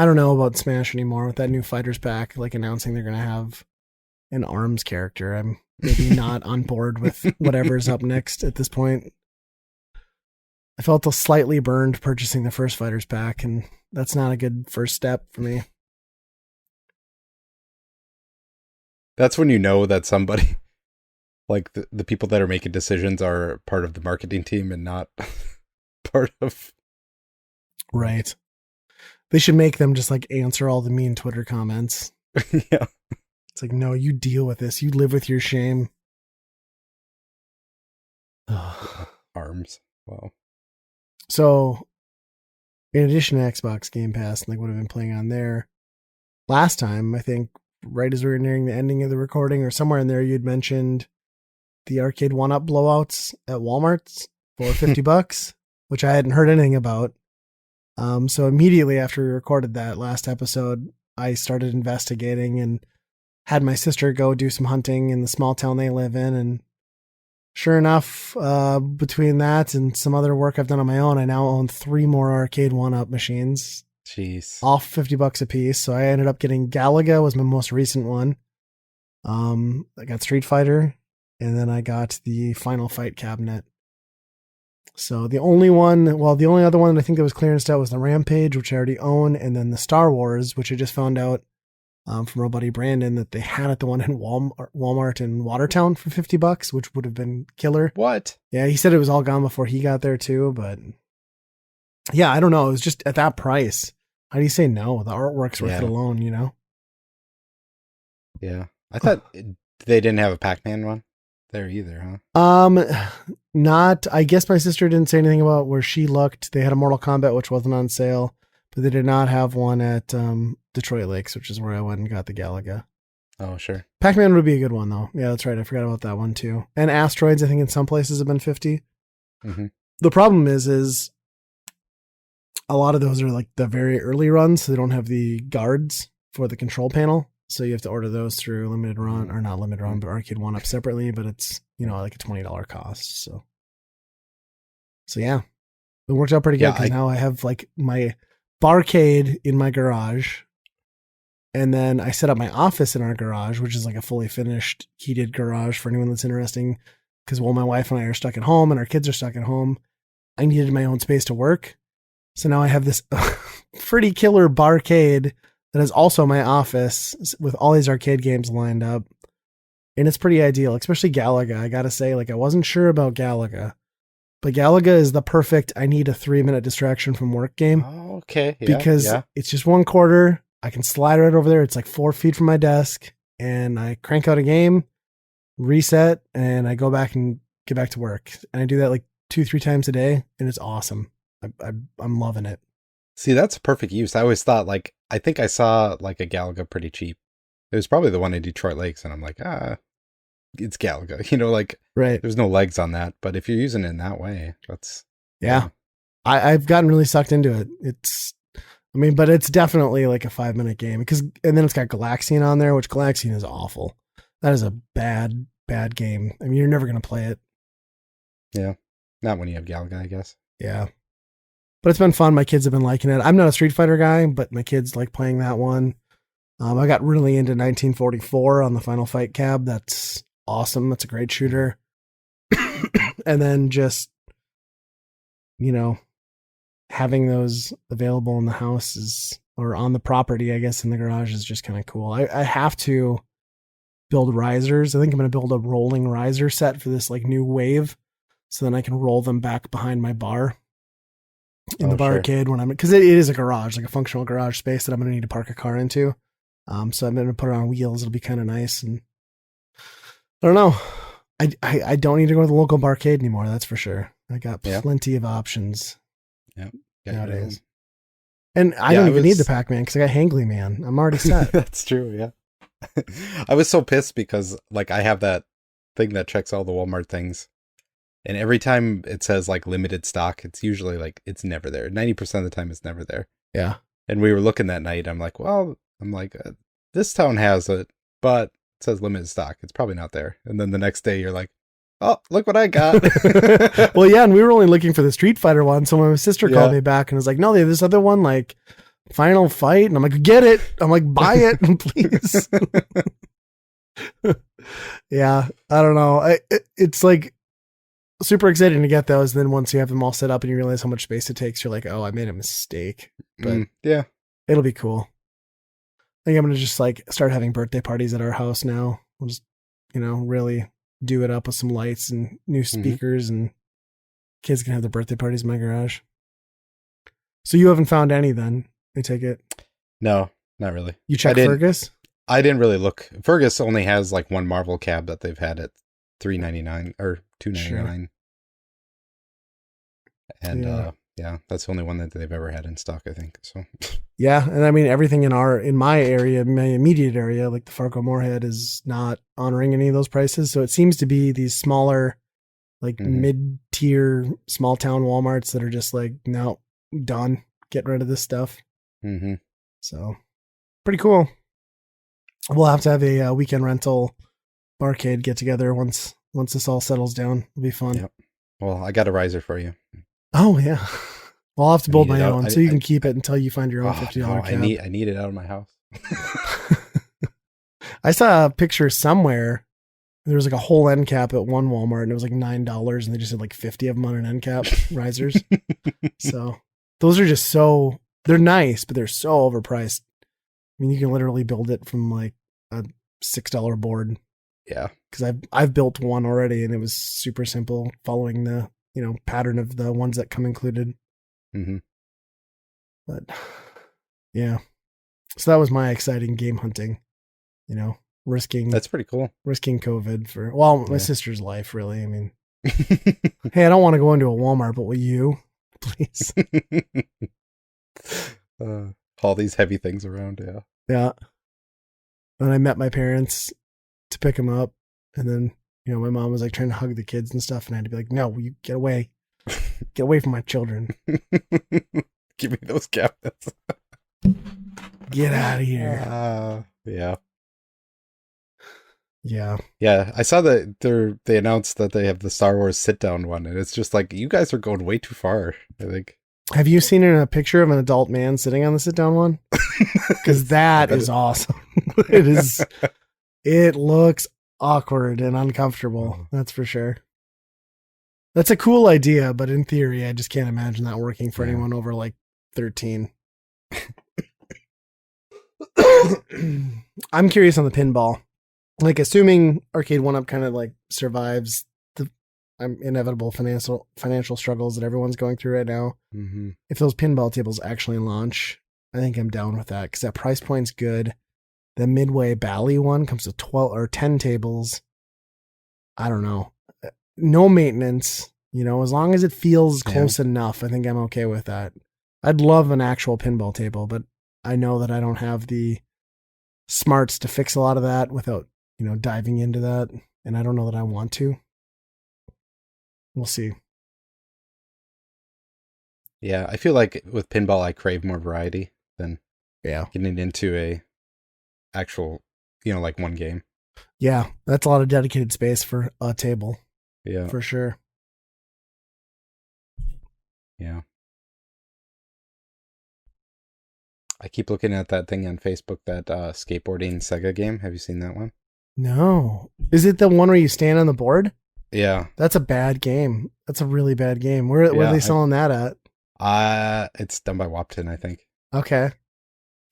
don't know about Smash anymore with that new Fighters Pack, like announcing they're going to have an ARMS character. I'm maybe not on board with whatever's up next at this point. I felt slightly burned purchasing the first Fighters Pack, and that's not a good first step for me. That's when you know that somebody, like the people that are making decisions are part of the marketing team and not part of... Right. They should make them just like answer all the mean Twitter comments. Yeah. It's like, no, you deal with this. You live with your shame. ARMS. Wow. So, in addition to Xbox Game Pass and like what I've been playing on there, last time, I think, right as we were nearing the ending of the recording or somewhere in there, you'd mentioned the arcade 1-up blowouts at Walmart for $50, which I hadn't heard anything about. So immediately after we recorded that last episode, I started investigating and had my sister go do some hunting in the small town they live in. And sure enough, between that and some other work I've done on my own, I now own 3 more arcade 1-up machines. Jeez. All $50 a piece. So I ended up getting Galaga was my most recent one. I got Street Fighter, and then I got the Final Fight cabinet. So the only other one that I think that was clearanced out was the Rampage, which I already own, and then the Star Wars, which I just found out from our buddy Brandon that they had at the one in Walmart in Watertown for $50, which would have been killer. What? Yeah, he said it was all gone before he got there too, but yeah, I don't know. It was just at that price. How do you say no? The artwork's worth it alone, you know? Yeah. I thought they didn't have a Pac-Man one there either, huh? Not. I guess my sister didn't say anything about where she looked. They had a Mortal Kombat, which wasn't on sale, but they did not have one at Detroit Lakes, which is where I went and got the Galaga. Oh, sure. Pac-Man would be a good one, though. Yeah, that's right. I forgot about that one, too. And Asteroids, I think in some places have been $50. Mm-hmm. The problem is a lot of those are like the very early runs, so they don't have the guards for the control panel. So you have to order those through limited run, or not limited run, but Arcade 1-Up separately, but it's, like a $20 cost. So yeah, it worked out pretty good because now I have like my barcade in my garage. And then I set up my office in our garage, which is like a fully finished heated garage for anyone that's interesting. Because while my wife and I are stuck at home and our kids are stuck at home, I needed my own space to work. So now I have this pretty killer barcade that is also my office with all these arcade games lined up. And it's pretty ideal, especially Galaga. I got to say, like, I wasn't sure about Galaga, but Galaga is the perfect, I need a 3-minute distraction from work game. Oh, okay. Yeah, because it's just 1 quarter. I can slide right over there. It's like 4 feet from my desk, and I crank out a game, reset, and I go back and get back to work. And I do that like 2-3 times a day, and it's awesome. I'm loving it. See, that's perfect use. I always thought, like, I think I saw like a Galaga pretty cheap. It was probably the one in Detroit Lakes, and I'm like, it's Galaga. Like, right. There's no legs on that. But if you're using it in that way, that's yeah. I've gotten really sucked into it. But it's definitely like a 5-minute game and then it's got Galaxian on there, which Galaxian is awful. That is a bad, bad game. I mean, you're never going to play it. Yeah. Not when you have Galaga, I guess. Yeah. But it's been fun. My kids have been liking it. I'm not a Street Fighter guy, but my kids like playing that one. I got really into 1944 on the Final Fight cab. That's awesome. That's a great shooter. And then just, having those available in the house or on the property, I guess, in the garage is just kind of cool. I have to build risers. I think I'm going to build a rolling riser set for this like new wave. So then I can roll them back behind my bar in the barcade because it is a garage, like a functional garage space that I'm going to need to park a car into. So I'm going to put it on wheels. It'll be kind of nice. And I don't know. I don't need to go to the local barcade anymore. That's for sure. I got plenty of options. Yeah. Nowadays. And I don't even need the Pac-Man because I got Hangly Man. I'm already set. That's true. Yeah. I was so pissed because like I have that thing that checks all the Walmart things. And every time it says like limited stock, it's usually like it's never there. 90% of the time it's never there. Yeah. And we were looking that night. I'm like, this town has it, but it says limited stock. It's probably not there. And then the next day you're like, oh, look what I got. Well, yeah, and we were only looking for the Street Fighter one. So my sister called me back and was like, no, they have this other one, like Final Fight. And I'm like, get it. I'm like, buy it, please. Yeah, I don't know. It's like super exciting to get those. Then once you have them all set up and you realize how much space it takes, you're like, oh, I made a mistake. But yeah, it'll be cool. I think I'm going to just like start having birthday parties at our house now. We'll just, really do it up with some lights and new speakers and kids can have their birthday parties in my garage. So you haven't found any then, I take it? No, not really. You checked Fergus? I didn't really look. Fergus only has like one Marvel cab that they've had at $3.99 or $2.99. Sure. And that's the only one that they've ever had in stock, I think. So yeah, and I mean everything in my area, my immediate area, like the Fargo Moorhead, is not honoring any of those prices. So it seems to be these smaller, like mid-tier, small town Walmarts that are just like, no, done. Get rid of this stuff. Mm-hmm. So pretty cool. We'll have to have a weekend rental barcade get together once this all settles down. It'll be fun. Yep. Well, I got a riser for you. Oh yeah. Well, I'll have to build my own, so you can keep it until you find your own $50 cab. I need it out of my house. I saw a picture somewhere. There was like a whole end cap at one Walmart, and it was like $9, and they just had like 50 of them on an end cap risers. So those are just they're nice, but they're so overpriced. I mean, you can literally build it from like a $6 board. Yeah, because I've built one already, and it was super simple, following the pattern of the ones that come included. Mm-hmm. But yeah, so that was my exciting game hunting. Risking. That's pretty cool. Risking COVID for my sister's life, really. I mean, hey, I don't want to go into a Walmart, but will you, please? All these heavy things around, yeah. Yeah. And I met my parents to pick them up, and then my mom was like trying to hug the kids and stuff, and I had to be like, no, you get away from my children. Give me those cabinets. Get out of here. Yeah. Yeah. Yeah, I saw that they announced that they have the Star Wars sit-down one, and it's just like, you guys are going way too far, I think. Have you seen a picture of an adult man sitting on the sit-down one? Because that is awesome. It is. It looks awkward and uncomfortable. That's for sure. That's a cool idea, but in theory, I just can't imagine that working for anyone over like 13. I'm curious on the pinball. Like, assuming Arcade 1-Up kind of like survives the inevitable financial struggles that everyone's going through right now. Mm-hmm. If those pinball tables actually launch, I think I'm down with that because that price point's good. The Midway Bally one comes with 12 or 10 tables. I don't know. No maintenance, as long as it feels close enough, I think I'm okay with that. I'd love an actual pinball table, but I know that I don't have the smarts to fix a lot of that without, diving into that. And I don't know that I want to. We'll see. Yeah, I feel like with pinball, I crave more variety than getting into a actual, like one game. Yeah, that's a lot of dedicated space for a table. Yeah. For sure. Yeah. I keep looking at that thing on Facebook, that skateboarding Sega game. Have you seen that one? No. Is it the one where you stand on the board? Yeah. That's a bad game. That's a really bad game. Where are they selling that at? It's done by Wapton, I think. Okay.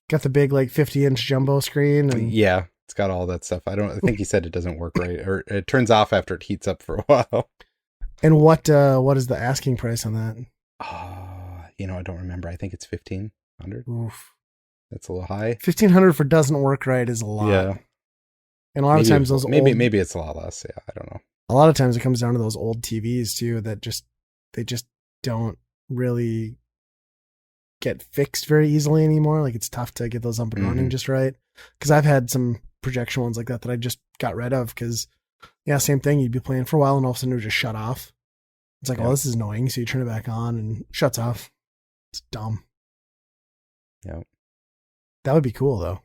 Got the big 50-inch jumbo screen. And... Yeah, it's got all that stuff. I think he said it doesn't work right, or it turns off after it heats up for a while. And what is the asking price on that? I don't remember. I think it's $1,500. Oof. That's a little high. $1,500 for doesn't work right is a lot. Yeah. And a lot of times those maybe it's a lot less. Yeah, I don't know. A lot of times it comes down to those old TVs too that they just don't really get fixed very easily anymore. Like, it's tough to get those up and running just right. Because I've had some projection ones like that I just got rid of because, same thing. You'd be playing for a while and all of a sudden it would just shut off. It's like, oh, this is annoying. So you turn it back on and it shuts off. It's dumb. Yeah. That would be cool though.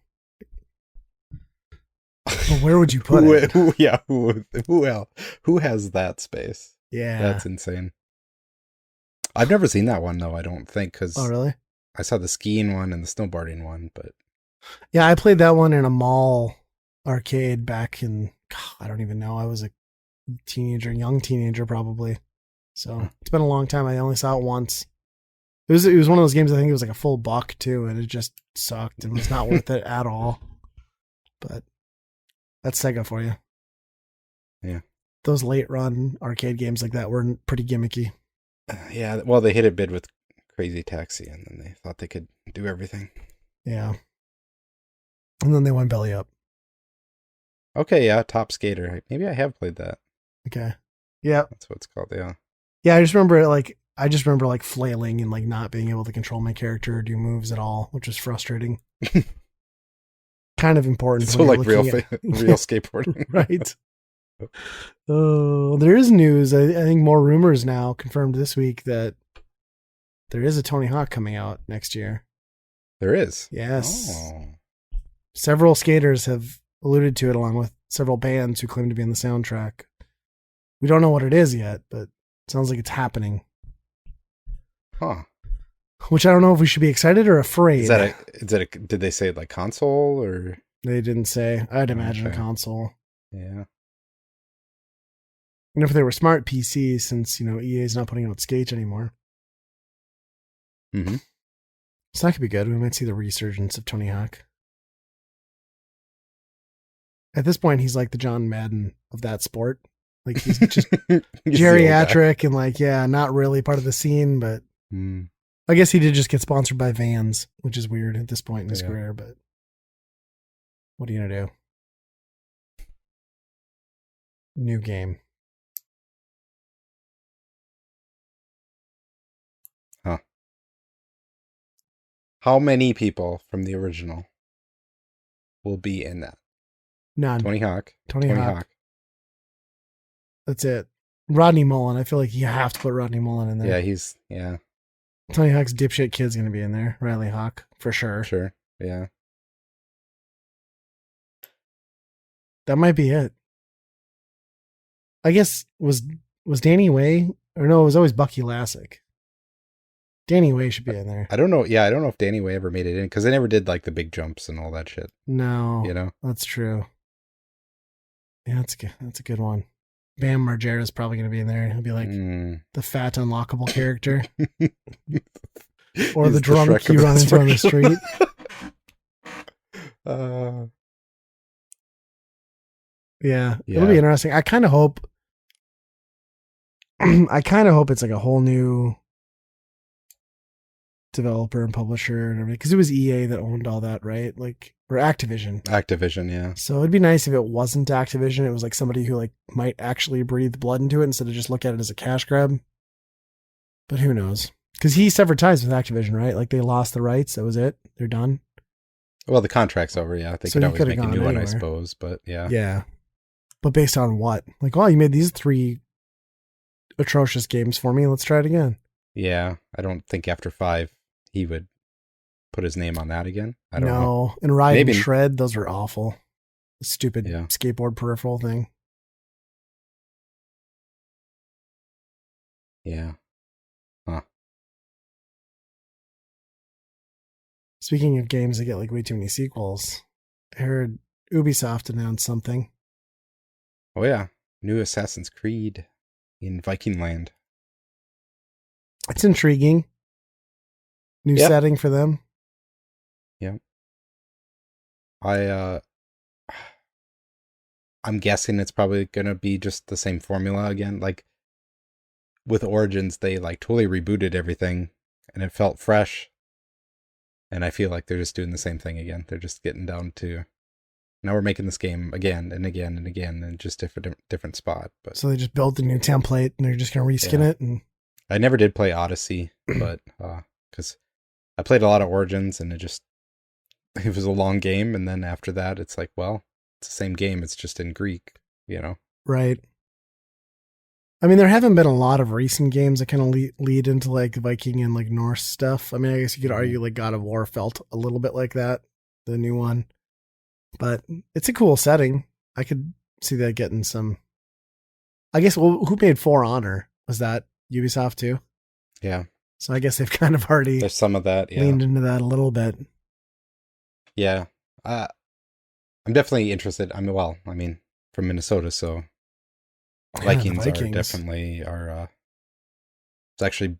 Well, where would you put it? Who has that space? Yeah. That's insane. I've never seen that one though, I don't think, because oh, really? I saw the skiing one and the snowboarding one, but yeah, I played that one in a mall arcade back in, I don't even know. I was a young teenager probably. So it's been a long time. I only saw it once. It was one of those games, I think it was like a full buck too, and it just sucked and was not worth it at all. But that's Sega for you. Yeah. Those late run arcade games like that were pretty gimmicky. Yeah, well, they hit it big with Crazy Taxi, and then they thought they could do everything. Yeah. And then they went belly up. Okay, yeah, Top Skater. Maybe I have played that. Okay. Yeah. That's what it's called, yeah. Yeah, I just remember flailing and not being able to control my character or do moves at all, which was frustrating. Kind of important. So like real skateboarding. Right. Oh, there is news. I think more rumors now confirmed this week that there is a Tony Hawk coming out next year. There is? Yes. Oh. Several skaters have alluded to it along with several bands who claim to be in the soundtrack. We don't know what it is yet, but it sounds like it's happening. Huh. Which I don't know if we should be excited or afraid. Did they say like console or? They didn't say. I'd imagine a console. Yeah. And if they were smart PCs, since, EA is not putting out Skate anymore. Mm-hmm. So that could be good. We might see the resurgence of Tony Hawk. At this point, he's like the John Madden of that sport. Like, he's just geriatric and not really part of the scene, but I guess he did just get sponsored by Vans, which is weird at this point in his career, but what are you going to do? New game. Huh. How many people from the original will be in that? None. Tony Hawk. That's it. Rodney Mullen. I feel like you have to put Rodney Mullen in there. Yeah, Tony Hawk's dipshit kid's going to be in there. Riley Hawk, for sure. Sure, yeah. That might be it. I guess, was Danny Way? Or no, it was always Bucky Lasek. Danny Way should be in there. I don't know. Yeah, I don't know if Danny Way ever made it in, because they never did like the big jumps and all that shit. No. You know? That's true. Yeah, that's a good one. Bam Margera's probably going to be in there. He'll be like the fat unlockable character. Or He's the drunk you run into on the street. Yeah, it'll be interesting. I kind of hope it's like a whole new developer and publisher and everything, because it was EA that owned all that, right? Like, or Activision. Activision, yeah. So it'd be nice if it wasn't Activision. It was like somebody who like might actually breathe blood into it instead of just look at it as a cash grab. But who knows? Because he severed ties with Activision, right? Like they lost the rights. That was it. They're done. Well, the contract's over. Yeah, they could always make a new one, I suppose. But yeah. Yeah. But based on what? Like, oh, you made these 3 atrocious games for me. Let's try it again. Yeah, I don't think after 5 he would put his name on that again. I don't know. No, and Ride and Shred, those are awful. The stupid skateboard peripheral thing. Yeah. Huh. Speaking of games that get like way too many sequels, I heard Ubisoft announced something. Oh yeah, new Assassin's Creed in Viking Land. It's intriguing. New setting for them. Yeah. I'm guessing it's probably gonna be just the same formula again. Like with Origins, they like totally rebooted everything and it felt fresh. And I feel like they're just doing the same thing again. They're just getting down to, now we're making this game again and again and again in just different spot. But so they just built a new template and they're just gonna reskin it. And I never did play Odyssey, but because I played a lot of Origins and it was a long game, and then after that it's like, well, it's the same game, it's just in Greek, you know? Right. I mean, there haven't been a lot of recent games that kind of lead into like Viking and like Norse stuff. I mean, I guess you could argue like God of War felt a little bit like that, the new one. But it's a cool setting. I could see that getting some. I guess, well, who made For Honor? Was that Ubisoft too? Yeah. So I guess they've kind of already there's some of that, leaned into that a little bit. Yeah. I'm definitely interested. I mean, from Minnesota, so Vikings are definitely are. It's actually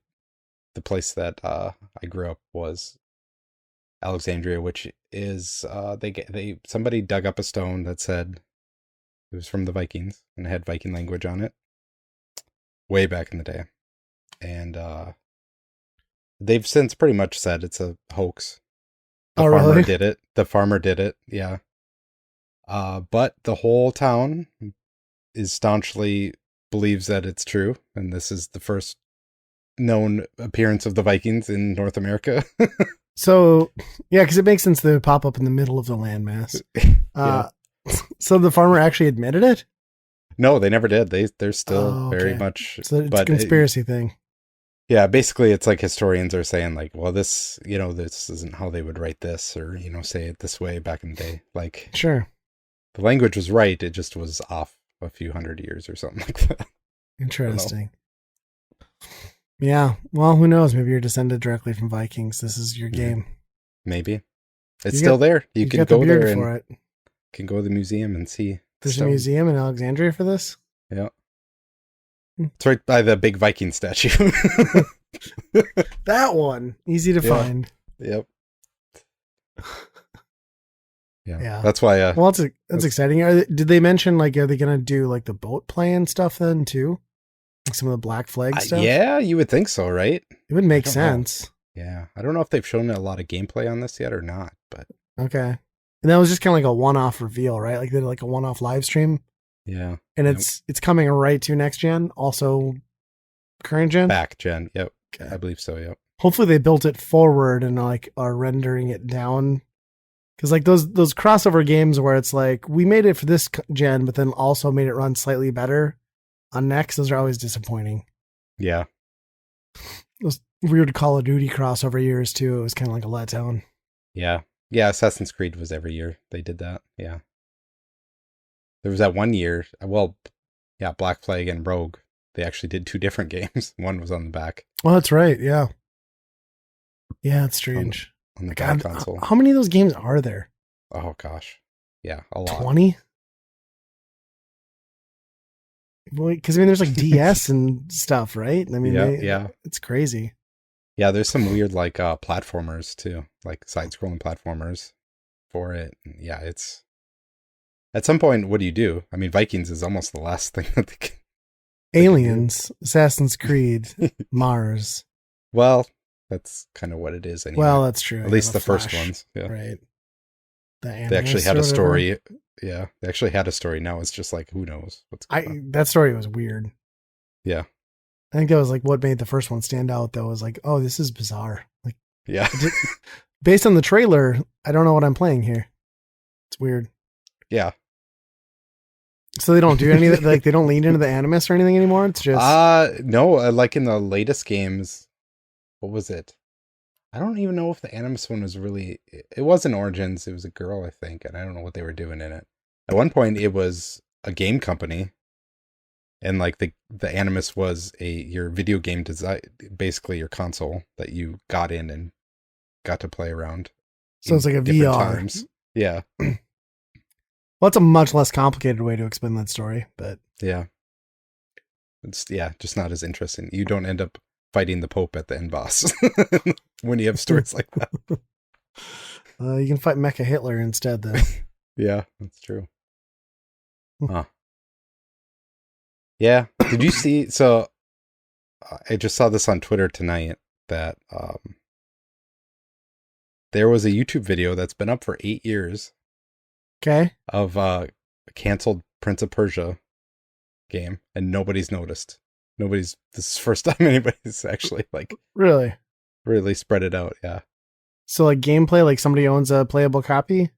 the place that I grew up was Alexandria, which is somebody dug up a stone that said it was from the Vikings and it had Viking language on it way back in the day, and they've since pretty much said it's a hoax. The farmer did it. The farmer did it. Yeah. But the whole town is staunchly believes that it's true, and this is the first known appearance of the Vikings in North America. So, yeah, because it makes sense they would pop up in the middle of the landmass. So the farmer actually admitted it? No, they never did. They're still very much. So it's a conspiracy thing. Yeah, basically, it's like historians are saying, like, well, this isn't how they would write this, or say it this way back in the day. Like, sure, the language was right; it just was off a few hundred years or something like that. Interesting. Yeah. Well, who knows? Maybe you're descended directly from Vikings. This is your game. Maybe it's still there. You can go there and can go to the museum and see. There's a museum in Alexandria for this? Yeah. It's right by the big Viking statue. That one. Easy to find. Yep. Yeah. That's why. Well, that's exciting. Did they mention, like, are they going to do, like, the boat playing stuff then, too? Like some of the Black Flag stuff? Yeah, you would think so, right? It would make sense. Yeah. I don't know if they've shown a lot of gameplay on this yet or not, but. Okay. And that was just kind of like a one-off reveal, right? Like they did like a one-off live stream. Yeah. And it's coming right to next gen, also current gen? Back gen, yep. Okay. I believe so, yep. Hopefully they built it forward and like are rendering it down. Because like those crossover games where it's like, we made it for this gen, but then also made it run slightly better on next, those are always disappointing. Yeah. weird Call of Duty crossover years too. It was kind of like a letdown. Yeah. Yeah, Assassin's Creed was every year they did that. Yeah. There was that one year, well, yeah, Black Flag and Rogue. They actually did 2 different games. One was on the back. Well, that's right. Yeah. Yeah, it's strange. On the back console. How many of those games are there? Oh, gosh. Yeah, a lot. 20? Because, I mean, there's like DS and stuff, right? I mean, yeah. It's crazy. Yeah, there's some weird, like, platformers, too. Like, side-scrolling platformers for it. Yeah, it's... At some point, what do you do? I mean, Vikings is almost the last thing that they can... Aliens, Assassin's Creed, Mars. Well, that's kind of what it is anyway. Well, that's true. At least the first ones. Yeah. Right. They actually had a story. Yeah. They actually had a story. Now it's just like, who knows what's going on. That story was weird. Yeah. I think that was like what made the first one stand out. That was like, oh, this is bizarre. Like, yeah. Based on the trailer, I don't know what I'm playing here. It's weird. Yeah. So they don't do any of like they don't lean into the animus or anything anymore. It's just no, like in the latest games, what was it? I don't even know if the animus one was really. It wasn't Origins. It was a girl, I think, and I don't know what they were doing in it. At one point, it was a game company, and like the animus was your video game design, basically your console that you got in and got to play around. So it's like a VR. Times. Yeah. Well, it's a much less complicated way to explain that story, but yeah, it's just not as interesting. You don't end up fighting the Pope at the end boss when you have stories like that. You can fight Mecha Hitler instead, though. Yeah, that's true. Huh. Yeah. Did you see? So I just saw this on Twitter tonight that there was a YouTube video that's been up for 8 years. Okay. Of a canceled Prince of Persia game, and nobody's noticed. This is the first time anybody's actually like really spread it out. Yeah. So like gameplay, like somebody owns a playable copy?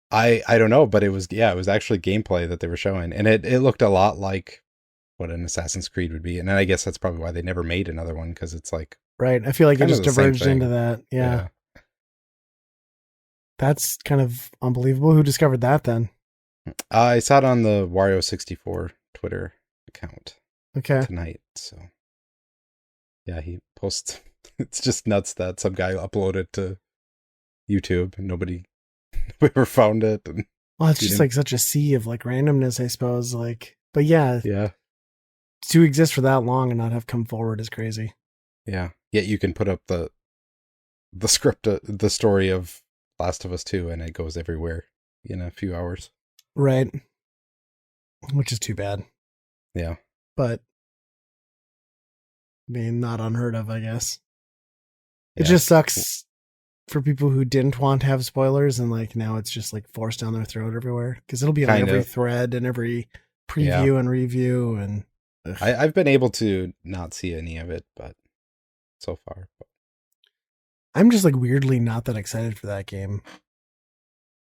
I don't know, but it was actually gameplay that they were showing, and it looked a lot like what an Assassin's Creed would be, and I guess that's probably why they never made another one, because it's like right. I feel like it just diverged into that. Yeah. That's kind of unbelievable. Who discovered that then? I saw it on the Wario64 Twitter account. Okay. Tonight. So yeah, he posts. It's just nuts that some guy uploaded to YouTube and nobody ever found it. And well, it's just like such a sea of like randomness, I suppose. Like, but yeah, to exist for that long and not have come forward is crazy. Yeah. Yet you can put up the script, the story of Last of Us 2, and it goes everywhere in a few hours. Right. Which is too bad. Yeah. But I mean, not unheard of, I guess. It just sucks for people who didn't want to have spoilers, and like now it's just like forced down their throat everywhere, because it'll be on every thread and every preview and review. And I've been able to not see any of it, but so far. I'm just like weirdly not that excited for that game.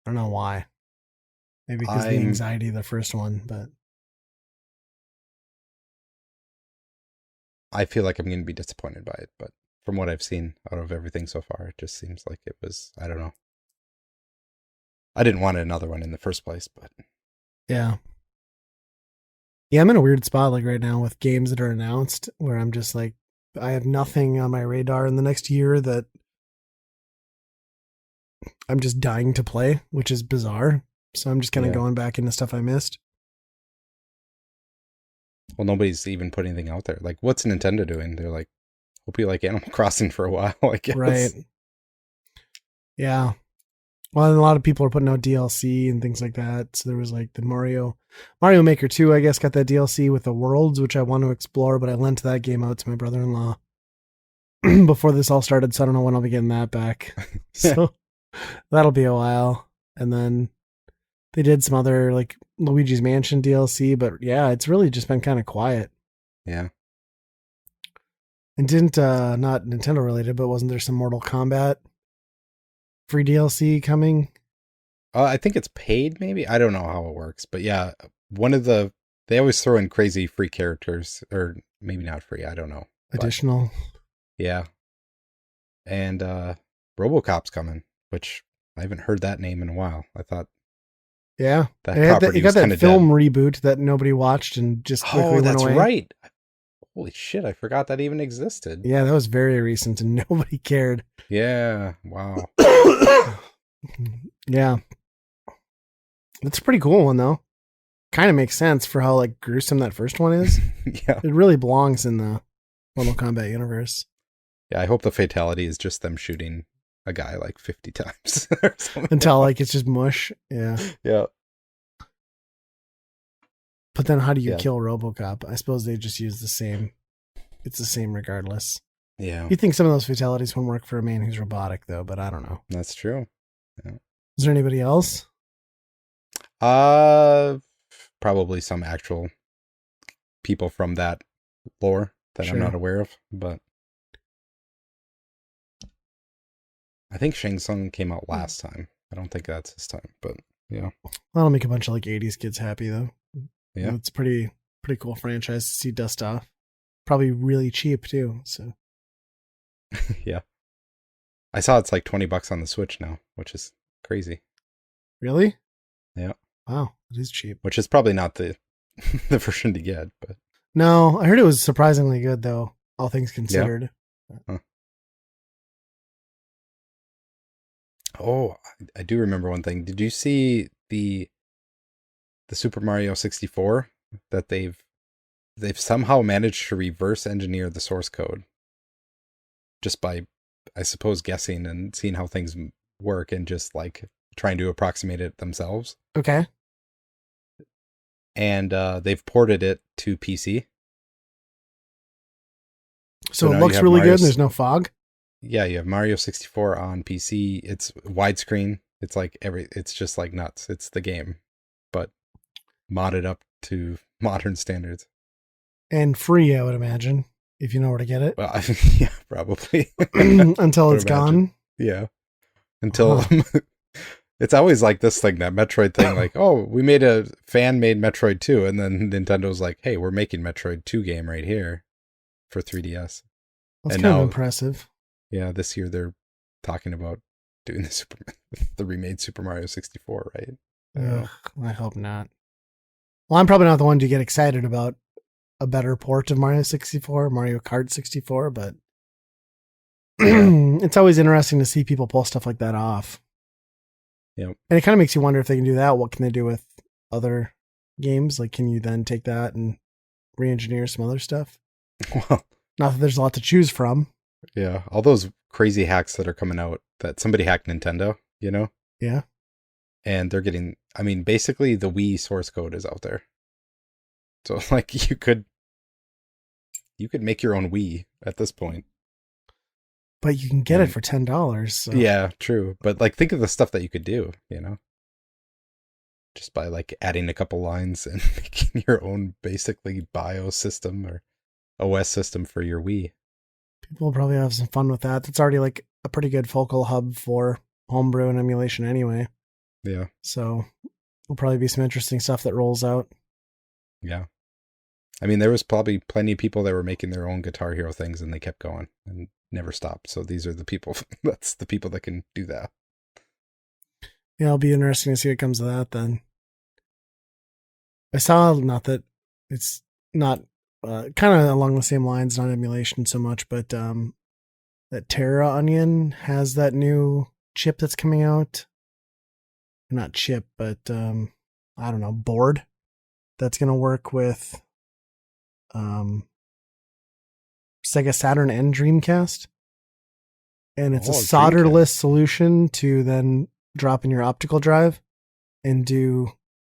I don't know why. Maybe because of the anxiety of the first one, but I feel like I'm going to be disappointed by it. But from what I've seen out of everything so far, it just seems like it was, I don't know. I didn't want another one in the first place, but yeah. Yeah, I'm in a weird spot like right now with games that are announced where I'm just like, I have nothing on my radar in the next year that I'm just dying to play, which is bizarre. So I'm just kind of going back into stuff I missed. Well, nobody's even put anything out there. Like, what's Nintendo doing? They're like, hope you like Animal Crossing for a while, I guess. Right. Yeah. Well, and a lot of people are putting out DLC and things like that. So there was like the Mario Maker 2, I guess, got that DLC with the worlds, which I want to explore, but I lent that game out to my brother-in-law before this all started. So I don't know when I'll be getting that back. So that'll be a while. And then they did some other like Luigi's Mansion DLC, but yeah, it's really just been kind of quiet. Yeah. And didn't, not Nintendo related, but wasn't there some Mortal Kombat free DLC coming? I think it's paid, maybe. I don't know how it works, but yeah, they always throw in crazy free characters, or maybe not free. I don't know. Additional. Yeah. And RoboCop's coming, which I haven't heard that name in a while. I thought Yeah. that property was kind of film dead. reboot that nobody watched and just quickly went away. Oh, that's right. Holy shit, I forgot that even existed. Yeah, that was very recent and nobody cared. Yeah, wow. Yeah. It's a pretty cool one, though. Kind of makes sense for how like gruesome that first one is. Yeah. It really belongs in the Mortal Kombat universe. Yeah, I hope the fatality is just them shooting a guy like 50 times or something. Until like it's just mush. Yeah. Yeah. But then how do you kill RoboCop? I suppose they just use the same. It's the same regardless. Yeah. You think some of those fatalities wouldn't work for a man who's robotic, though, but I don't know. That's true. Yeah. Is there anybody else? Probably some actual people from that lore that I'm not aware of, but I think Shang Tsung came out last time. I don't think that's his time, but yeah. That'll make a bunch of like 80s kids happy, though. Yeah. It's pretty cool franchise to see dust off. Probably really cheap too. So yeah. I saw it's like $20 on the Switch now, which is crazy. Really? Yeah. Wow, it is cheap. Which is probably not the the version to get, but no, I heard it was surprisingly good though, all things considered. Yeah. Huh. Oh, I do remember one thing. Did you see the Super Mario 64 that they've somehow managed to reverse engineer the source code just by, I suppose, guessing and seeing how things work and just like trying to approximate it themselves. Okay. And they've ported it to PC. So it looks really good and there's no fog? Yeah, you have Mario 64 on PC. It's widescreen. It's like it's just like nuts. It's the game, but modded up to modern standards. And free, I would imagine, if you know where to get it. Well, yeah, probably. Until it's gone. Yeah. Until it's always like this thing, that Metroid thing, like, oh, we made a fan-made Metroid 2, and then Nintendo's like, hey, we're making Metroid 2 game right here for 3DS. That's kind of impressive. Yeah, this year they're talking about doing the remade Super Mario 64, right? Ugh, I hope not. Well, I'm probably not the one to get excited about a better port of Mario 64, Mario Kart 64, but it's always interesting to see people pull stuff like that off. Yeah. And it kind of makes you wonder if they can do that. What can they do with other games? Like, can you then take that and re-engineer some other stuff? Well, not that there's a lot to choose from. Yeah. All those crazy hacks that are coming out that somebody hacked Nintendo, you know? Yeah. And they're getting, I mean, basically the Wii source code is out there. So like you could make your own Wii at this point. But you can get it for $10. So. Yeah, true. But like, think of the stuff that you could do, you know, just by like adding a couple lines and making your own basically BIOS system or OS system for your Wii. People will probably have some fun with that. That's already like a pretty good focal hub for homebrew and emulation anyway. Yeah. So there'll probably be some interesting stuff that rolls out. Yeah. I mean, there was probably plenty of people that were making their own Guitar Hero things and they kept going and never stopped. So these are the people, that's the people that can do that. Yeah, it'll be interesting to see what comes of that then. I saw, not that it's not kind of along the same lines, not emulation so much, but that Terra Onion has that new chip that's coming out. Not chip, but I don't know, board that's going to work with Sega Saturn and Dreamcast. And it's a solderless solution to then drop in your optical drive and do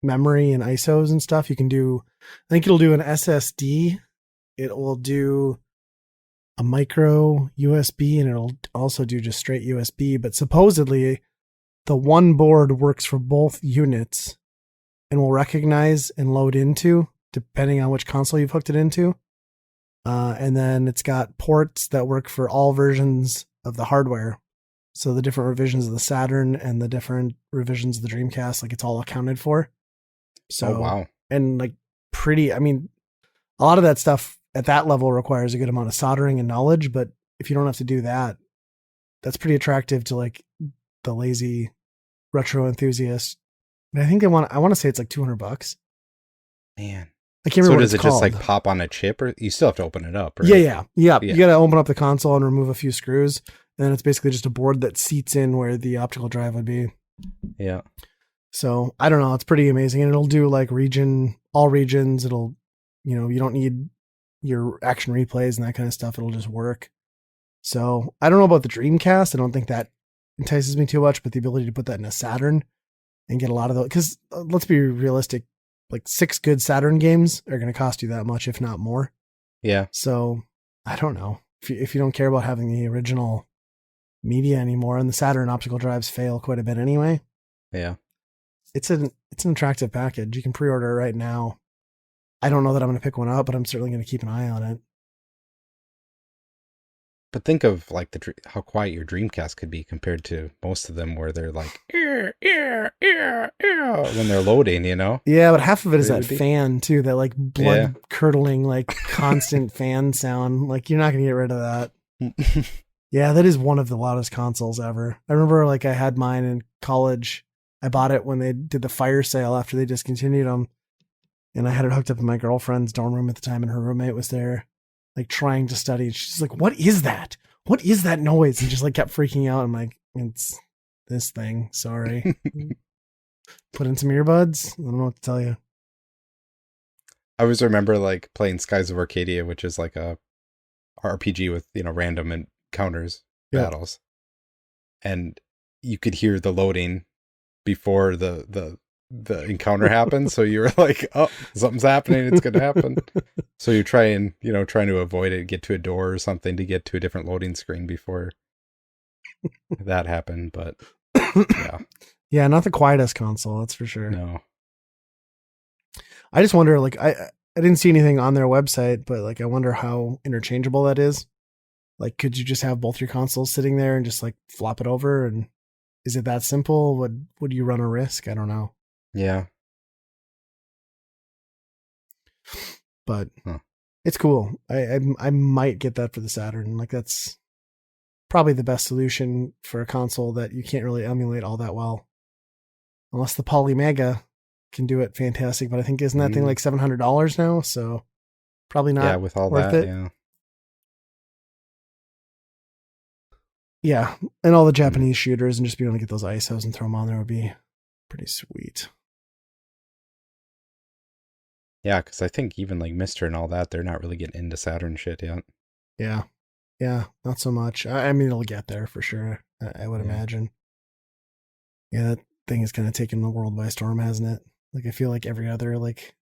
memory and ISOs and stuff. You can do, I think it'll do an SSD. It will do a micro USB, and it'll also do just straight USB. But supposedly the one board works for both units and will recognize and load into, depending on which console you've hooked it into. And then it's got ports that work for all versions of the hardware. So the different revisions of the Saturn and the different revisions of the Dreamcast, like it's all accounted for. So, wow. And like I mean, a lot of that stuff at that level requires a good amount of soldering and knowledge, but if you don't have to do that, that's pretty attractive to like the lazy retro enthusiast. And I think I want to say it's like $200. Man. I can't remember what it's does it called. just like pop on a chip, or you still have to open it up, right? Yeah. You got to open up the console and remove a few screws. And then it's basically just a board that seats in where the optical drive would be. Yeah. So I don't know. It's pretty amazing. And it'll do like all regions. It'll, you don't need your action replays and that kind of stuff. It'll just work. So I don't know about the Dreamcast. I don't think that entices me too much, but the ability to put that in a Saturn and get a lot of those, because let's be realistic, like 6 good Saturn games are going to cost you that much, if not more. Yeah. So I don't know if you don't care about having the original media anymore, and the Saturn optical drives fail quite a bit anyway. Yeah. It's an attractive package. You can pre-order it right now. I don't know that I'm going to pick one up, but I'm certainly going to keep an eye on it. But think of like how quiet your Dreamcast could be compared to most of them, where they're like when they're loading, Yeah, but half of it is that fan too, that like blood curdling, like constant fan sound. Like you're not going to get rid of that. Yeah, that is one of the loudest consoles ever. I remember like I had mine in college. I bought it when they did the fire sale after they discontinued them. And I had it hooked up in my girlfriend's dorm room at the time, and her roommate was there, like trying to study. She's like, "What is that? What is that noise?" And just like kept freaking out. I'm like, "It's this thing. Sorry." Put in some earbuds. I don't know what to tell you. I always remember like playing Skies of Arcadia, which is like a RPG with random encounters, battles, and you could hear the loading before the encounter happened. So you were like, "Oh, something's happening. It's going to happen." So you trying to avoid it, get to a door or something to get to a different loading screen before that happened. But yeah, not the quietest console, that's for sure. No. I just wonder, like, I didn't see anything on their website, but like, I wonder how interchangeable that is. Like, could you just have both your consoles sitting there and just like flop it over? And is it that simple? Would you run a risk? I don't know. Yeah. But it's cool. I might get that for the Saturn. Like that's probably the best solution for a console that you can't really emulate all that well. Unless the Polymega can do it fantastic, but I think isn't that thing like $700 now? So probably not. Yeah, with all worth that, it. yeah. Yeah, and all the Japanese shooters, and just be able to get those ISOs and throw them on there would be pretty sweet. Yeah, because I think even like Mister and all that, they're not really getting into Saturn shit yet. Yeah, not so much. I mean, it'll get there for sure. I would imagine. Yeah, that thing has kind of taken the world by storm, hasn't it? Like, I feel like every other like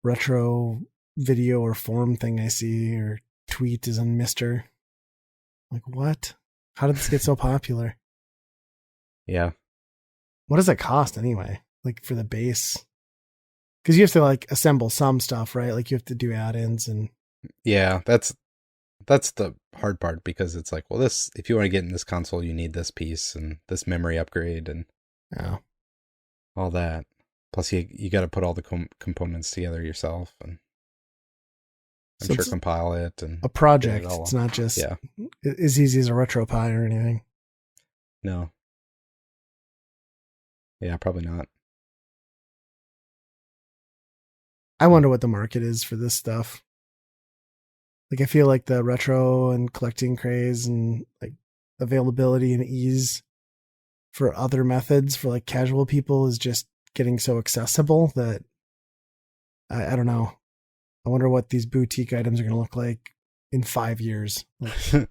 retro video or forum thing I see or tweet is on Mister. Like, what? How did this get so popular? Yeah. What does it cost anyway? Like for the base? Because you have to like assemble some stuff, right? Like you have to do add-ins and. Yeah, that's the hard part, because it's like, well, this, if you want to get in this console, you need this piece and this memory upgrade and all that. Plus, you got to put all the components together yourself, and I'm sure compile it and a project. It's not just as easy as a RetroPie or anything. No. Yeah, probably not. I wonder what the market is for this stuff. Like, I feel like the retro and collecting craze and like availability and ease for other methods for like casual people is just getting so accessible that I don't know. I wonder what these boutique items are going to look like in 5 years. Like,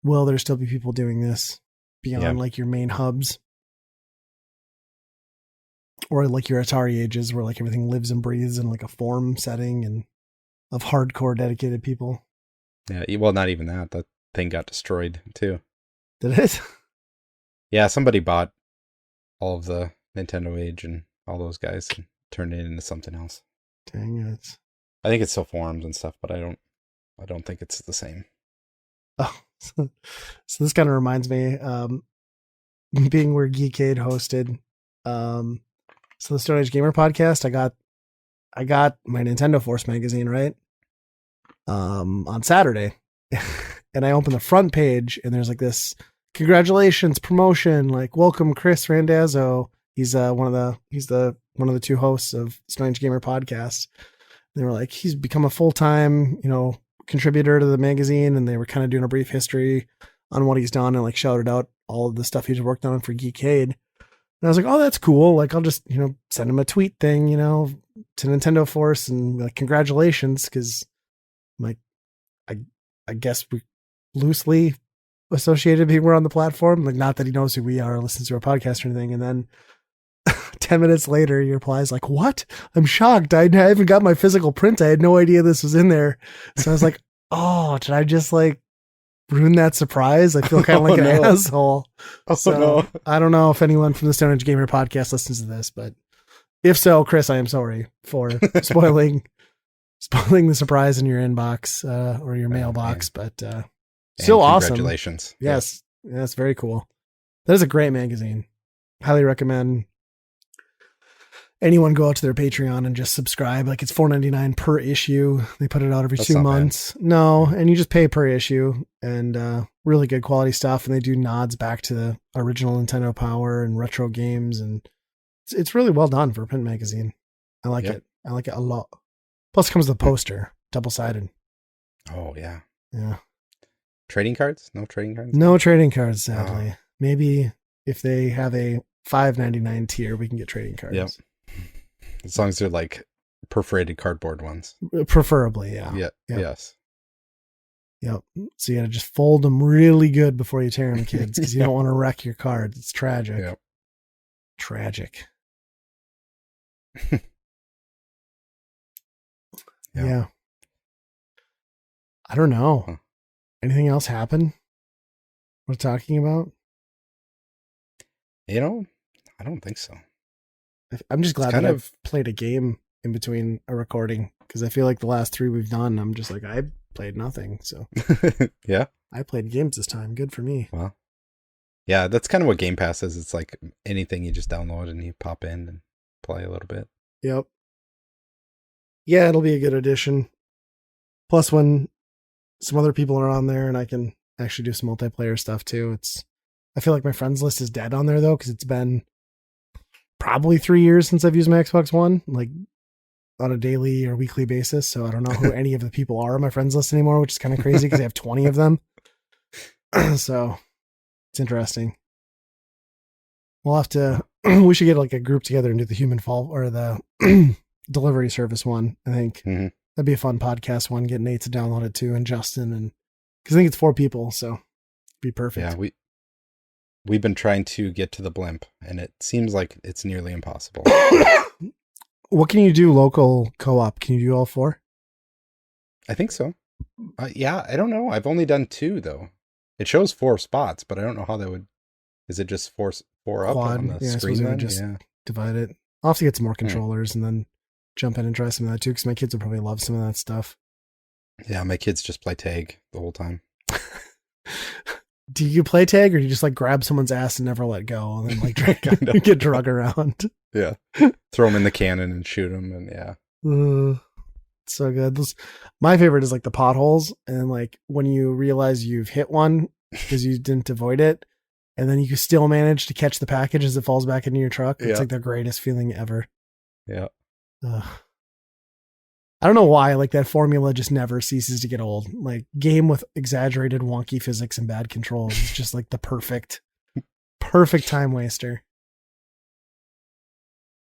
will there still be people doing this beyond like your main hubs? Or like your Atari ages where like everything lives and breathes in like a forum setting and of hardcore dedicated people. Yeah, well, not even that. That thing got destroyed too. Did it? Yeah, somebody bought all of the Nintendo Age and all those guys and turned it into something else. Dang it. I think it's still forums and stuff, but I don't think it's the same. Oh, so this kind of reminds me, being where Geekade hosted, so the Stone Age Gamer podcast, I got my Nintendo Force magazine, right? On Saturday. and I open the front page, and there's like this congratulations promotion, like welcome Chris Randazzo. He's one of the two hosts of Strange Gamer podcast. They were like, he's become a full-time, contributor to the magazine, and they were kind of doing a brief history on what he's done and like shouted out all of the stuff he's worked on for Geekade. And I was like, oh, that's cool. Like, I'll just, send him a tweet thing, to Nintendo Force and like, congratulations. Cause like, I guess we loosely associated people on the platform. Like, not that he knows who we are or listens to our podcast or anything. And then 10 minutes later, he replies like, what? I'm shocked. I haven't got my physical print. I had no idea this was in there. So I was like, oh, did I just like ruin that surprise? I feel kind of like an asshole. So I don't know if anyone from the Stone Age Gamer podcast listens to this, but if so, Chris, I am sorry for spoiling the surprise in your inbox or your mailbox, but still awesome. Congratulations. Yes. Yeah, that's very cool. That is a great magazine. Highly recommend anyone go out to their Patreon and just subscribe. Like, it's $4.99 per issue. They put it out every 2 months. Bad. No, and you just pay per issue, and really good quality stuff. And they do nods back to the original Nintendo Power and retro games, and it's really well done for a print magazine. I like it. I like it a lot. Plus, it comes with a poster, double-sided. Oh yeah, yeah. Trading cards? No trading cards. No trading cards, sadly. Oh. Maybe if they have a $5.99 tier, we can get trading cards. Yep. As long as they're like perforated cardboard ones. Preferably, yeah. Yeah. Yep. Yes. Yep. So you got to just fold them really good before you tear them, kids, because you don't want to wreck your cards. It's tragic. Yep. Tragic. Yep. Yeah. I don't know. Huh. Anything else happen? We're talking about? I don't think so. I'm just glad that I've played a game in between a recording, because I feel like the last 3 we've done, I'm just like, I played nothing. So yeah, I played games this time. Good for me. Well, yeah, that's kind of what Game Pass is. It's like anything you just download and you pop in and play a little bit. Yep. Yeah, it'll be a good addition. Plus, when some other people are on there and I can actually do some multiplayer stuff too. I feel like my friends list is dead on there though, because it's been probably 3 years since I've used my Xbox One, like on a daily or weekly basis. So I don't know who any of the people are on my friends list anymore, which is kind of crazy because I have 20 of them. So it's interesting. We'll have to, we should get like a group together and do the human fall or the delivery service one. I think that'd be a fun podcast one. Get Nate to download it too, and Justin, and because I think it's 4 people, so it'd be perfect. Yeah, we've been trying to get to the blimp, and it seems like it's nearly impossible. What can you do local co-op? Can you do all 4? I think so. Yeah, I don't know. I've only done 2 though. It shows 4 spots, but I don't know how that would. Is it just 4 up Quad, on the screen? Then? Just divide it. I'll have to get some more controllers and then jump in and try some of that too, because my kids will probably love some of that stuff. Yeah, my kids just play tag the whole time. Do you play tag, or do you just like grab someone's ass and never let go, and then like get drug around? Yeah, throw them in the cannon and shoot them, and yeah, so good. My favorite is like the potholes, and like when you realize you've hit one because you didn't avoid it, and then you can still manage to catch the package as it falls back into your truck. It's like the greatest feeling ever. Yeah. I don't know why, like that formula just never ceases to get old. Like game with exaggerated wonky physics and bad controls is just like the perfect time waster.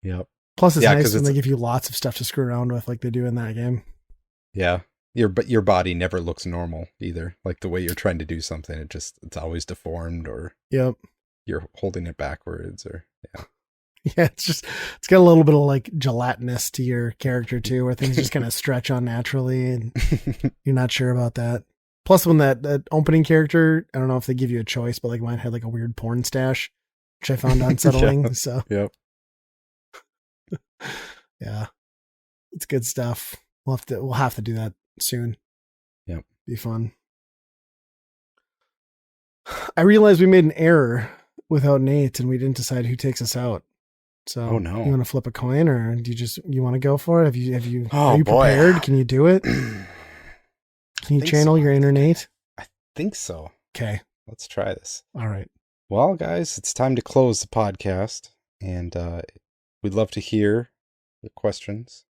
Yep. Plus it's nice when they give you lots of stuff to screw around with like they do in that game. Yeah. Your body never looks normal either. Like the way you're trying to do something, it's always deformed, or you're holding it backwards, or Yeah, it's got a little bit of like gelatinous to your character too, where things just kind of stretch unnaturally and you're not sure about that. Plus when that opening character, I don't know if they give you a choice, but like mine had like a weird porn stash, which I found unsettling. Yeah. So yep. Yeah, it's good stuff. We'll have to do that soon. Yep. Be fun. I realized we made an error without Nate and we didn't decide who takes us out. So oh no. You want to flip a coin, or do you want to go for it? Are you prepared? Can you do it? Can you channel your inner Nate? think so. Okay. Let's try this. All right. Well, guys, it's time to close the podcast. And we'd love to hear your questions.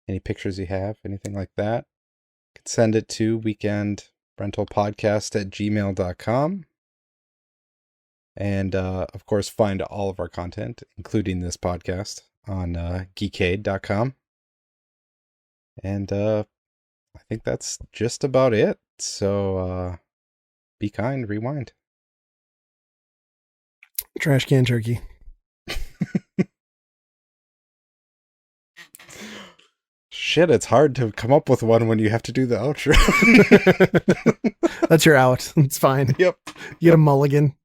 Any pictures you have, anything like that. You can send it to weekendrentalpodcast@gmail.com. And, of course, find all of our content, including this podcast, on geekade.com. And I think that's just about it. So be kind, rewind. Trash can turkey. Shit, it's hard to come up with one when you have to do the outro. That's your out. It's fine. Yep. You get a mulligan.